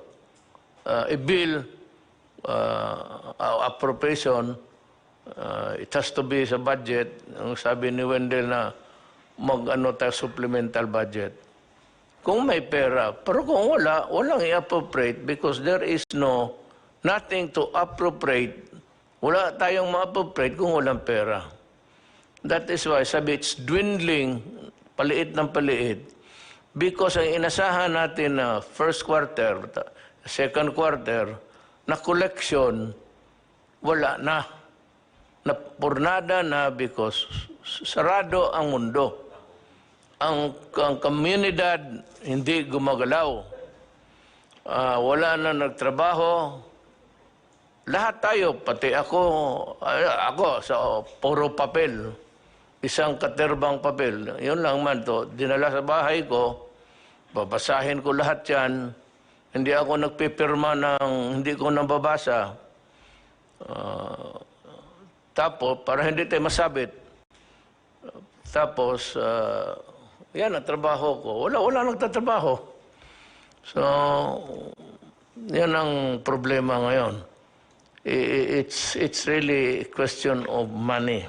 a bill, appropriation. It has to be sa budget. Ang sabi ni Wendell na tayo supplemental budget. Kung may pera, pero kung wala, walang i-appropriate because there is nothing to appropriate. Wala tayong ma-appropriate kung walang pera. That is why sabi it's dwindling, paliit ng paliit. Because ang inasahan natin na first quarter, second quarter, na collection, wala na. Napurnada na because sarado ang mundo. Ang komunidad hindi gumagalaw. Wala na nagtrabaho. lahat tayo, pati ako sa puro papel, isang katerbang papel, yun lang man to, dinala sa bahay ko, babasahin ko lahat yan, hindi ako nagpipirma ng hindi ko nababasa. Tapos, para hindi tayo masabit, tapos, yan ang trabaho ko. Wala nagtatrabaho. So, yan ang problema ngayon. It's really a question of money.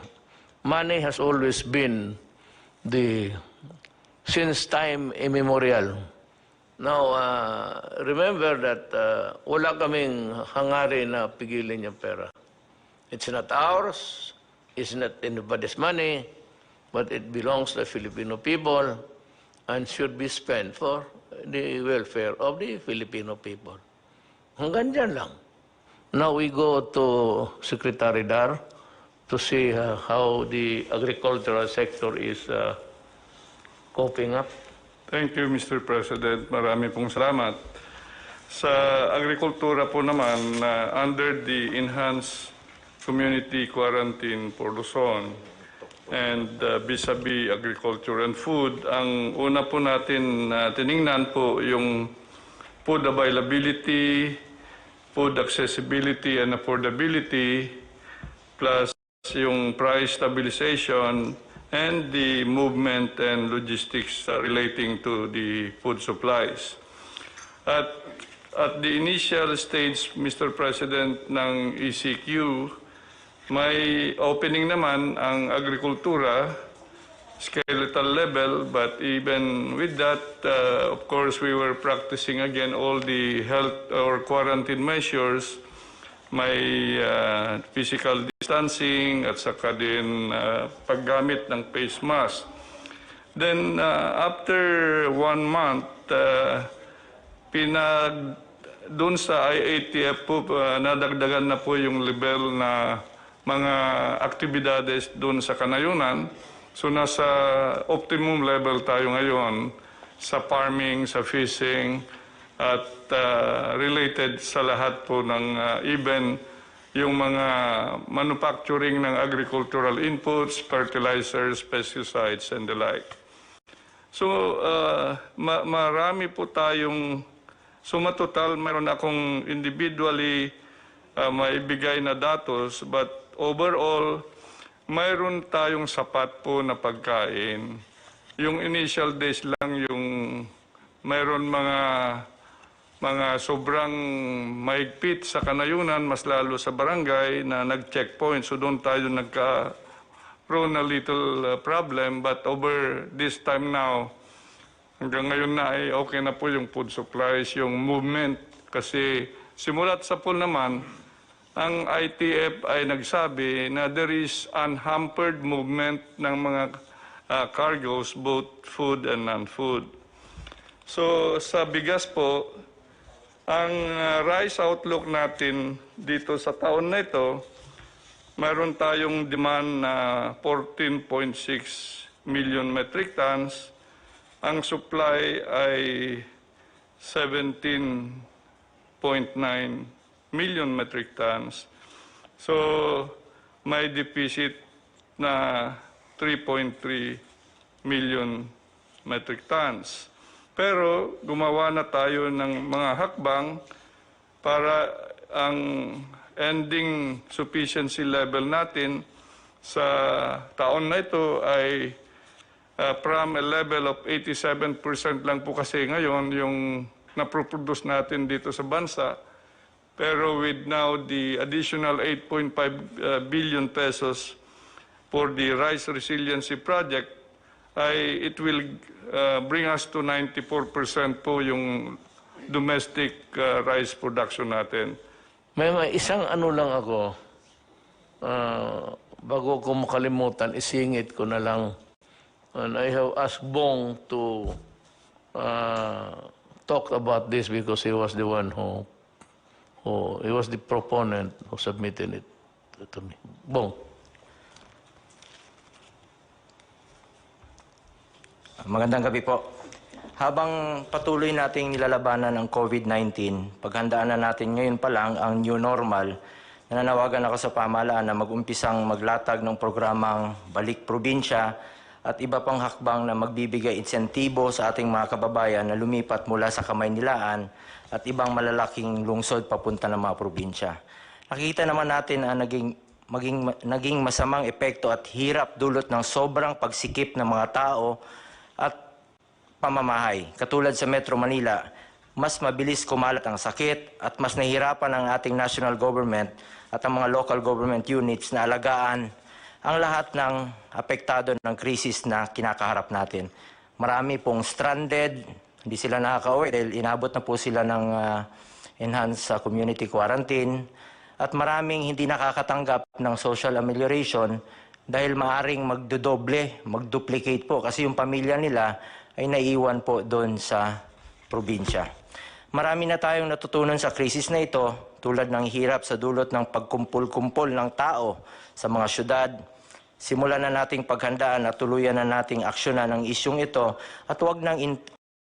Money has always been since time immemorial. Now, remember that wala kaming hangarin na pigilin yung pera. It's not ours, it's not anybody's money, but it belongs to the Filipino people and should be spent for the welfare of the Filipino people. Hanggang dyan lang. Now we go to Secretary Dar to see how the agricultural sector is coping up. Thank you, Mr. President. Marami pong salamat. Sa agrikultura po naman, under the enhanced community quarantine for Luzon and vis-a-vis agriculture and food, ang una po natin tiningnan po yung food availability, food accessibility and affordability, plus yung price stabilization and the movement and logistics relating to the food supplies. At the initial stage, Mr. President, ng ECQ, may opening naman ang agrikultura, skeletal level, but even with that, of course, we were practicing again all the health or quarantine measures, may physical distancing at saka din paggamit ng face mask. Then after 1 month, doon sa IATF po, nadagdagan na po yung level na mga aktibidades doon sa kanayunan. So nasa optimum level tayo ngayon sa farming, sa fishing, at related sa lahat po ng even yung mga manufacturing ng agricultural inputs, fertilizers, pesticides, and the like. So marami po tayong, matotal meron akong individually maibigay na datos, but overall, mayroon tayong sapat po na pagkain. Yung initial days lang yung mayroon mga sobrang maigpit sa kanayunan, mas lalo sa barangay na nag-checkpoint. So doon tayo nagka-prone a little problem. But over this time now, hanggang ngayon na ay okay na po yung food supplies, yung movement. Kasi simulat sa pool naman, ang ITF ay nagsabi na there is unhampered movement ng mga cargoes, both food and non-food. So sa bigas po, ang rice outlook natin dito sa taon na ito, mayroon tayong demand na 14.6 million metric tons. Ang supply ay 17.9 million metric tons. So, may deficit na 3.3 million metric tons. Pero gumawa na tayo ng mga hakbang para ang ending sufficiency level natin sa taon na ito ay from a level of 87% lang po kasi ngayon yung naproproduce natin dito sa bansa. Pero with now the additional 8.5 billion pesos for the rice resiliency project, it will bring us to 94% po yung domestic rice production natin. May isang ano lang ako, bago ko makalimutan, isingit ko na lang. And I have asked Bong to talk about this because he was the one he was the proponent who submitted it to me. Bong. Magandang gabi po. Habang patuloy nating nilalabanan ang COVID-19, paghandaan na natin ngayon pa lang ang new normal, nananawagan ako sa pamahalaan na mag-umpisang maglatag ng programang Balik Probinsya at iba pang hakbang na magbibigay insentibo sa ating mga kababayan na lumipat mula sa Kamaynilaan at ibang malalaking lungsod papunta ng mga probinsya. Nakikita naman natin ang naging masamang epekto at hirap dulot ng sobrang pagsikip ng mga tao at pamamahay. Katulad sa Metro Manila, mas mabilis kumalat ang sakit at mas nahihirapan ang ating national government at ang mga local government units na alagaan ang lahat ng apektado ng krisis na kinakaharap natin. Marami pong stranded, hindi sila nakaka-uwi dahil inabot na po sila ng enhanced community quarantine at maraming hindi nakakatanggap ng social amelioration dahil maaring magduplicate po kasi yung pamilya nila ay naiiwan po doon sa probinsya. Marami na tayong natutunan sa krisis na ito tulad ng hirap sa dulot ng pagkumpul-kumpol ng tao sa mga syudad. Simulan na nating paghandaan at tuluyan na nating aksyonan ang isyong ito at huwag nang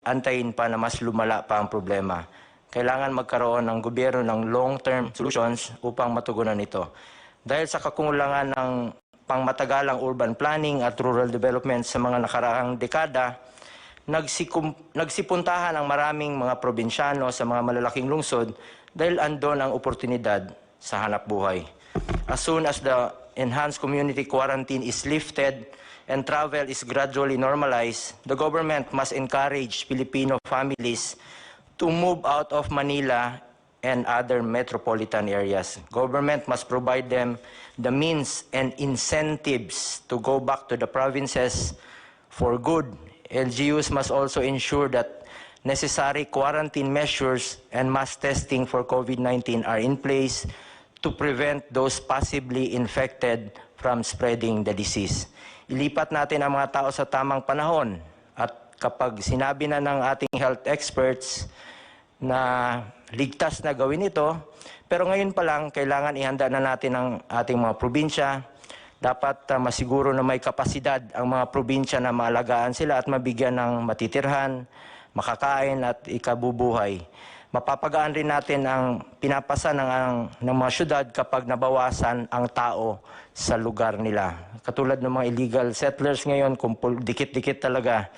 antayin pa na mas lumala pa ang problema. Kailangan magkaroon ng gobyerno ng long-term solutions upang matugunan ito. Dahil sa kakulangan ng pangmatagalang urban planning at rural development sa mga nakaraang dekada, nagsipuntahan ang maraming mga probinsyano sa mga malalaking lungsod dahil andon ang oportunidad sa hanap buhay. As soon as the enhanced community quarantine is lifted and travel is gradually normalized, the government must encourage Filipino families to move out of Manila and other metropolitan areas. Government must provide them the means and incentives to go back to the provinces for good. LGUs must also ensure that necessary quarantine measures and mass testing for COVID-19 are in place to prevent those possibly infected from spreading the disease. Ilipat natin ang mga tao sa tamang panahon at kapag sinabi na ng ating health experts na ligtas na gawin ito, pero ngayon pa lang kailangan ihanda na natin ang ating mga probinsya. Dapat masiguro na may kapasidad ang mga probinsya na maalagaan sila at mabigyan ng matitirhan, makakain at ikabubuhay. Mapapagaan rin natin ang pinapasa ng mga syudad kapag nabawasan ang tao sa lugar nila. Katulad ng mga illegal settlers ngayon, dikit-dikit talaga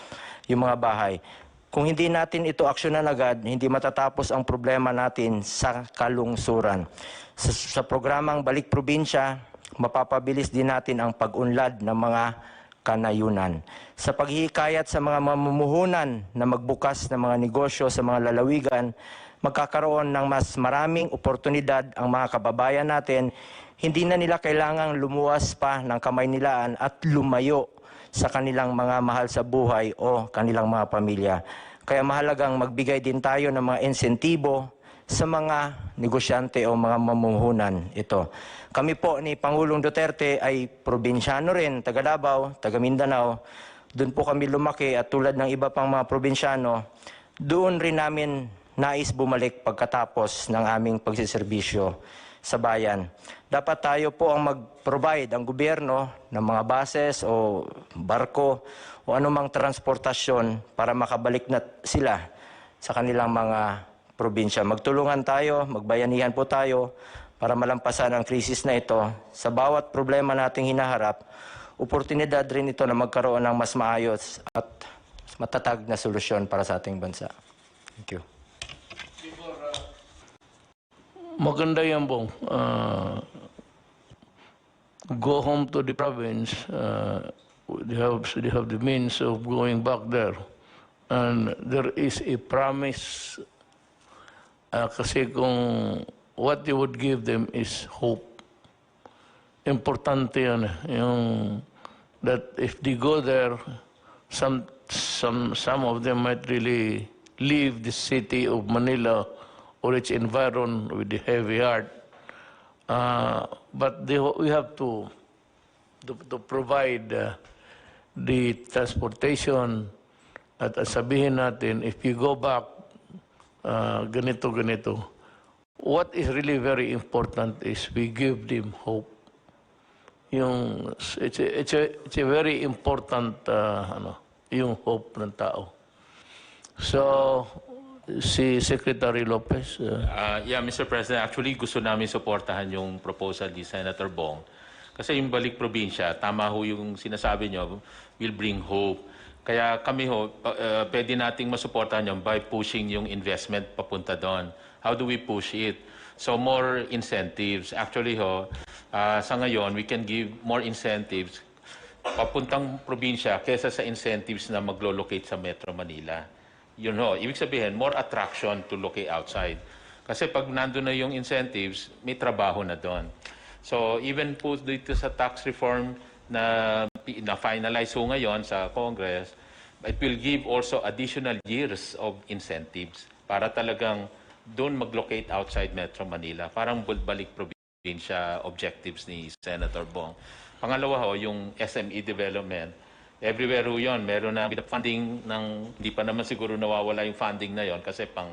yung mga bahay. Kung hindi natin ito aksyonan agad, hindi matatapos ang problema natin sa kalungsuran. Sa programang Balik Probinsya, mapapabilis din natin ang pag-unlad ng mga kanayunan. Sa paghihikayat sa mga mamumuhunan na magbukas ng mga negosyo sa mga lalawigan, magkakaroon ng mas maraming oportunidad ang mga kababayan natin. Hindi na nila kailangang lumuwas pa ng Kamaynilaan at lumayo sa kanilang mga mahal sa buhay o kanilang mga pamilya. Kaya mahalagang magbigay din tayo ng mga insentibo sa mga negosyante o mga mamumuhunan ito. Kami po ni Pangulong Duterte ay probinsyano rin, taga Davao, taga Mindanao. Doon po kami lumaki at tulad ng iba pang mga probinsyano, doon rin namin nais bumalik pagkatapos ng aming pagsiservisyo sa bayan. Dapat tayo po ang mag-provide ang gobyerno ng mga buses o barko o anumang transportasyon para makabalik na sila sa kanilang mga probinsya. Magtulungan tayo, magbayanihan po tayo para malampasan ang krisis na ito. Sa bawat problema nating hinaharap, oportunidad rin ito na magkaroon ng mas maayos at matatag na solusyon para sa ating bansa. Thank you. Maganda yan, Bong. Go home to the province. They have the means of going back there. And there is a promise kasi kung what you would give them is hope. Importante yan. Yung, that if they go there, some of them might really leave the city of Manila or its environment with a heavy heart. But we have to provide the transportation at sabihin natin, if you go back, ganito. What is really very important is we give them hope. It's a very important yung hope ng tao. So, si Secretary Lopez. Yeah, Mr. President, actually gusto namin suportahan yung proposal ni Senator Bong. Kasi yung balik probinsya, tama ho yung sinasabi nyo, will bring hope. Kaya kami ho, pwede nating masuportahan yun by pushing yung investment papunta doon. How do we push it? So more incentives. Actually ho, sa ngayon, we can give more incentives papuntang probinsya kesa sa incentives na maglo-locate sa Metro Manila. Yun ho, ibig sabihin, more attraction to locate outside. Kasi pag nandun na yung incentives, may trabaho na doon. So even po dito sa tax reform na finalize ho ngayon sa Congress, it will give also additional years of incentives para talagang doon mag-locate outside Metro Manila. Parang balik probinsya objectives ni Senator Bong. Pangalawa ho, yung SME development. Everywhere ho yun, meron na funding ng, hindi pa naman siguro nawawala yung funding na yon kasi pang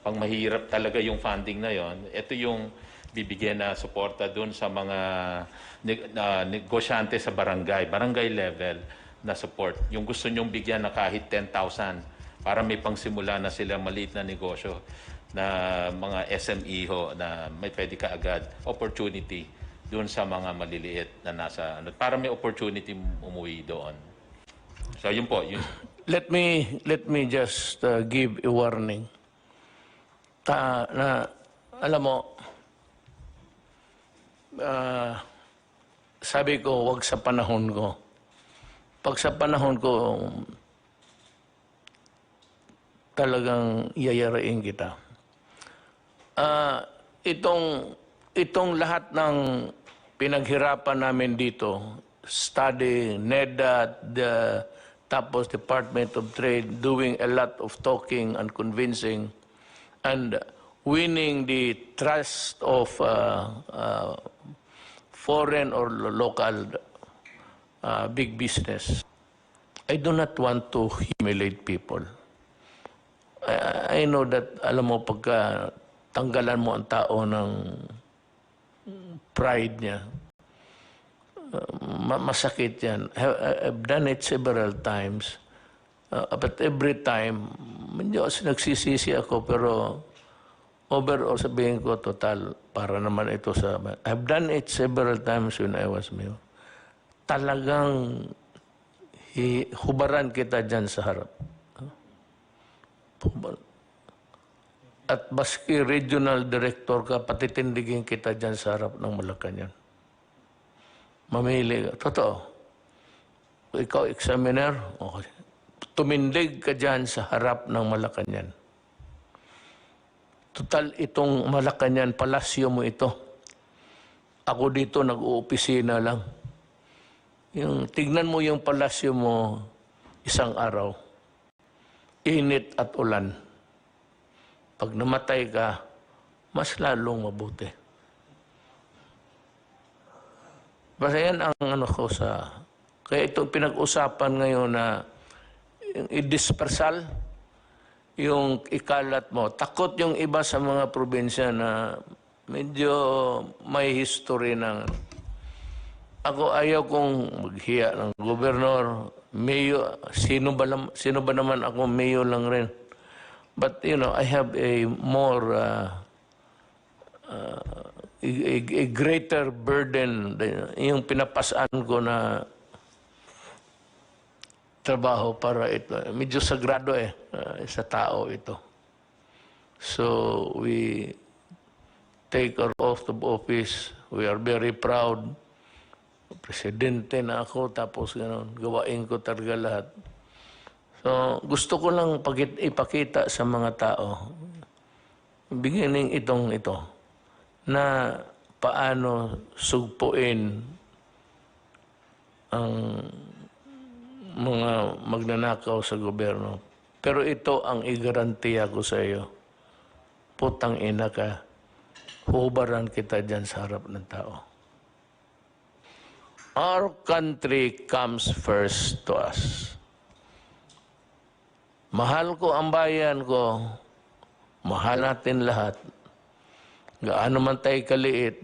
mahirap talaga yung funding na yon. Ito yung bibigyan na suporta doon sa mga negosyante sa barangay level na support. Yung gusto nyong bigyan na kahit 10,000 para may pangsimula na sila maliit na negosyo na mga SME ho na may pwede ka agad opportunity doon sa mga maliliit na nasa para may opportunity umuwi doon. So yun po, yun. Let me just give a warning. Na alam mo, sabi ko, wag sa panahon ko. Pag sa panahon ko, talagang yayarain kita. Itong lahat ng pinaghirapan namin dito, study, NEDA, tapos Department of Trade, doing a lot of talking and convincing, and winning the trust of foreign or local big business. I do not want to humiliate people. I know that, alam mo, pagka tanggalan mo ang tao ng pride niya, masakit yan. I've done it several times. But every time, medyo nagsisisi ako, pero overall sabihin ko, total, para naman ito sa... I've done it several times when I was mayor. Talagang hubaran kita dyan sa harap. At baski regional director ka, patitindigin kita dyan sa harap ng Malacanang. Mamili ka. Totoo. Ikaw, examiner, okay. Tumindig ka dyan sa harap ng Malacanang. Total, itong Malacanang, palasyo mo ito. Ako dito, nag-uopisina lang. Tignan mo yung palasyo mo isang araw. Init at ulan. Pag namatay ka, mas lalong mabuti. Basta yan ang ko sa... Kaya itong pinag-usapan ngayon na i-dispersal, yung ikalat mo. Takot yung iba sa mga probinsya na medyo may history ng... Ako ayaw kong maghiya ng gobernador, mayor, sino ba naman ako, mayor lang rin. But, you know, I have a more, a greater burden, yung pinapasaan ko na trabaho para ito. Medyo sagrado sa tao ito. So, we take our oath of office. We are very proud. Presidente na ako, tapos gano'n, gawain ko talaga lahat. So, gusto ko lang ipakita sa mga tao, beginning ito, na paano sugpuin ang mga magnanakaw sa gobyerno. Pero ito ang igarantiya ko sa iyo. Putang ina ka, hubaran kita dyan sa harap ng tao. Our country comes first to us. Mahal ko ang bayan ko. Mahal natin lahat. Gaano man tayo kaliit.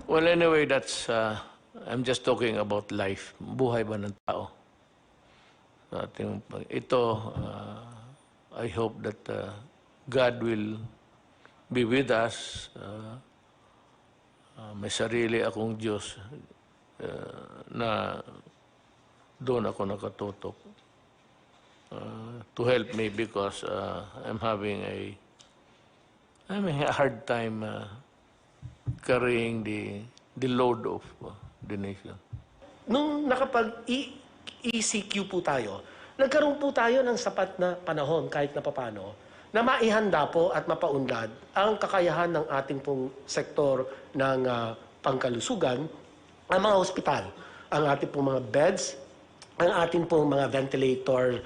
Well, anyway, that's... I'm just talking about life. Buhay ba ng tao? Ito, I hope that God will be with us. May sarili akong Diyos na doon ako nakatutok to help me because I'm having a hard time carrying the load of the nation. Nung nakapag-ECQ po tayo, nagkaroon po tayo ng sapat na panahon kahit na papano na maihanda po at mapaunlad ang kakayahan ng ating pong sektor ng pangkalusugan, ang mga ospital, ang ating pong mga beds, ang ating pong mga ventilator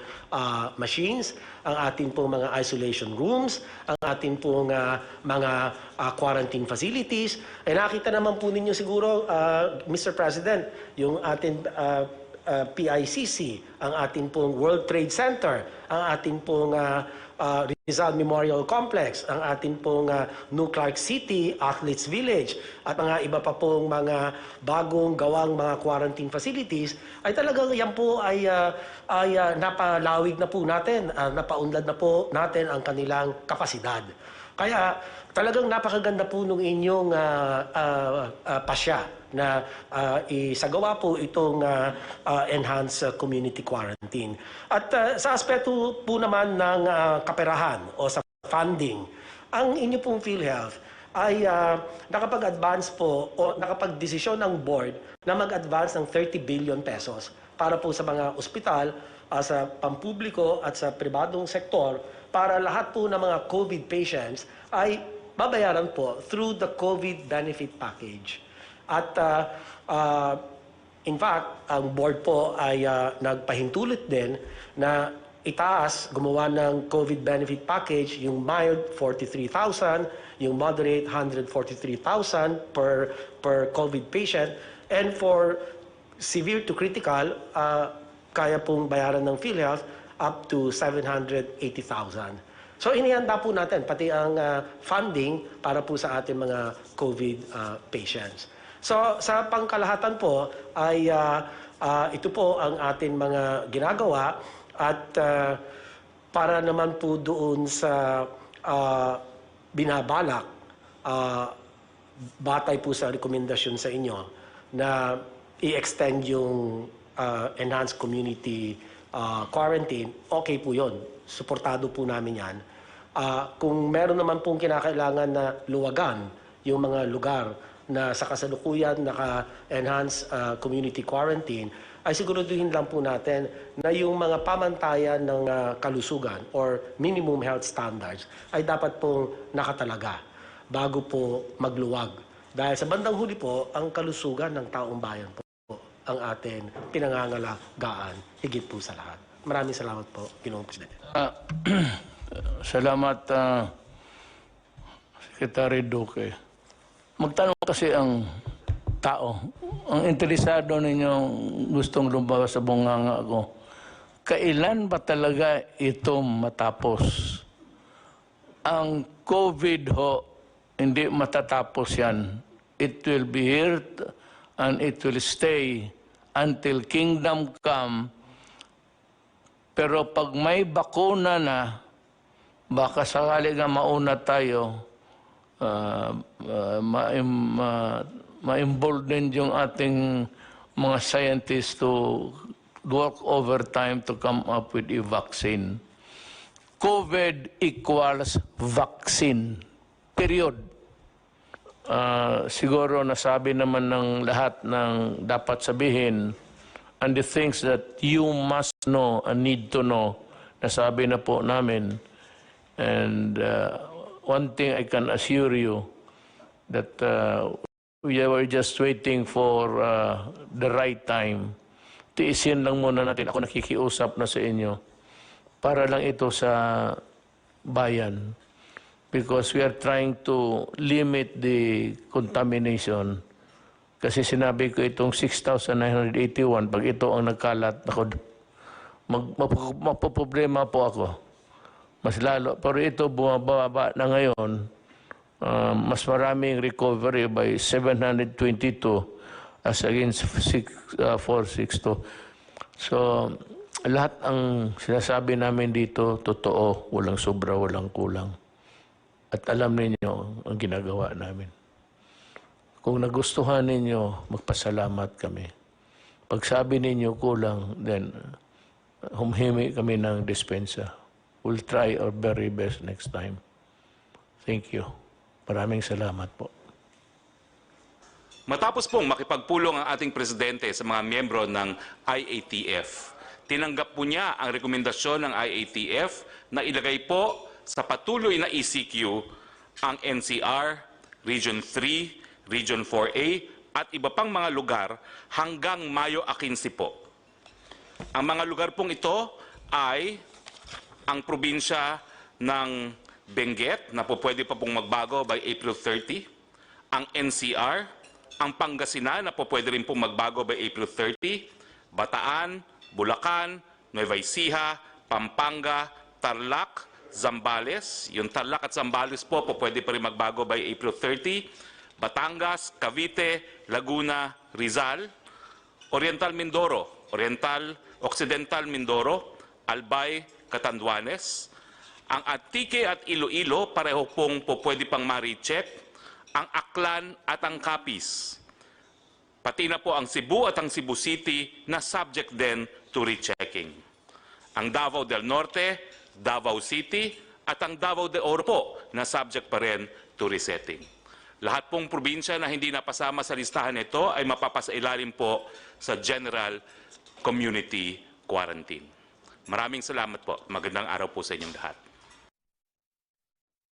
machines, ang ating pong mga isolation rooms, ang ating pong mga quarantine facilities. Ay nakita naman po ninyo siguro, Mr. President, yung ating PICC, ang ating pong World Trade Center, ang ating pong Rizal Memorial Complex, ang ating pong New Clark City Athletes Village, at mga iba pa pong mga bagong gawang mga quarantine facilities, ay talagang yan po ay napalawig na po natin, napaunlad na po natin ang kanilang kapasidad. Kaya talagang napakaganda po nung inyong pasya na isagawa po itong enhanced community quarantine. At sa aspeto po naman ng kaperahan o sa funding, ang inyo pong PhilHealth ay nakapag-advance po o nakapag-desisyon ng board na mag-advance ng 30 billion pesos para po sa mga ospital, sa pampubliko at sa pribadong sektor, para lahat po ng mga COVID patients ay babayaran po through the COVID benefit package. At in fact, ang board po ay nagpahintulot din na itaas, gumawa ng COVID benefit package, yung mild 43,000, yung moderate 143,000 per COVID patient, and for severe to critical, kaya pong bayaran ng PhilHealth up to 780,000. So inihanda po natin pati ang funding para po sa ating mga COVID patients. So sa pangkalahatan po ay ito po ang ating mga ginagawa, at para naman po doon sa binabalak, batay po sa rekomendasyon sa inyo na i-extend yung enhanced community quarantine, okay po yun. Suportado po namin yan. Kung meron naman pong kinakailangan na luwagan yung mga lugar na sa kasalukuyan naka-enhance community quarantine, ay siguraduhin lang po natin na yung mga pamantayan ng kalusugan or minimum health standards ay dapat pong nakatalaga bago po magluwag. Dahil sa bandang huli po, ang kalusugan ng taong bayan po ang atin pinangangalagaan higit po sa lahat. Maraming salamat po, Ginoong Presidente. Salamat, Secretary Roque. Magtanong kasi ang tao, ang interesado ninyong gustong lumabas sa bunganga ko, kailan ba talaga ito matapos? Ang COVID ho, hindi matatapos yan. It will be here and it will stay until kingdom come. Pero pag may bakuna na, baka sakali nga mauna tayo, ma-involve din yung ating mga scientists to work overtime to come up with a vaccine. COVID equals vaccine. Period. Siguro nasabi naman ng lahat ng dapat sabihin, and the things that you must know and need to know, nasabi na po namin. And one thing I can assure you, that we were just waiting for the right time. Tiisin lang muna natin. Ako nakikiusap na sa inyo para lang ito sa bayan. Because we are trying to limit the contamination. Kasi sinabi ko itong 6,981, pag ito ang nagkalat, mapoproblema po ako. Mas lalo. Pero ito bumababa na ngayon. Mas maraming recovery by 722 as against 462. So, Lahat ang sinasabi namin dito, totoo, walang sobra, walang kulang. At alam ninyo ang ginagawa namin. Kung nagustuhan ninyo, magpasalamat kami. Pag sabi ninyo kulang, then humhimi kami ng dispensa. We'll try our very best next time. Thank you. Maraming salamat po. Matapos pong makipagpulong ang ating presidente sa mga miyembro ng IATF, tinanggap po niya ang rekomendasyon ng IATF na ilagay po sa patuloy na ECQ ang NCR, Region 3, Region 4A at iba pang mga lugar hanggang Mayo 15 po. Ang mga lugar pong ito ay ang probinsya ng Benguet na po pwede pa pong magbago by April 30, ang NCR, ang Pangasinan na po pwede rin pong magbago by April 30, Bataan, Bulacan, Nueva Ecija, Pampanga, Tarlac, Zambales. Yung Tarlac at Zambales po pwede pa rin magbago by April 30, Batangas, Cavite, Laguna, Rizal, Oriental Mindoro, Occidental Mindoro, Albay, Catanduanes, ang Antique at Iloilo, pareho pong pwede pang ma-recheck, ang Aklan at ang Capiz. Pati na po ang Cebu at ang Cebu City na subject din to rechecking. Ang Davao del Norte, Davao City at ang Davao de Oro po na subject pa rin to resetting. Lahat pong probinsya na hindi napasama sa listahan nito ay mapapasailalim po sa General Community Quarantine. Maraming salamat po. Magandang araw po sa inyong lahat.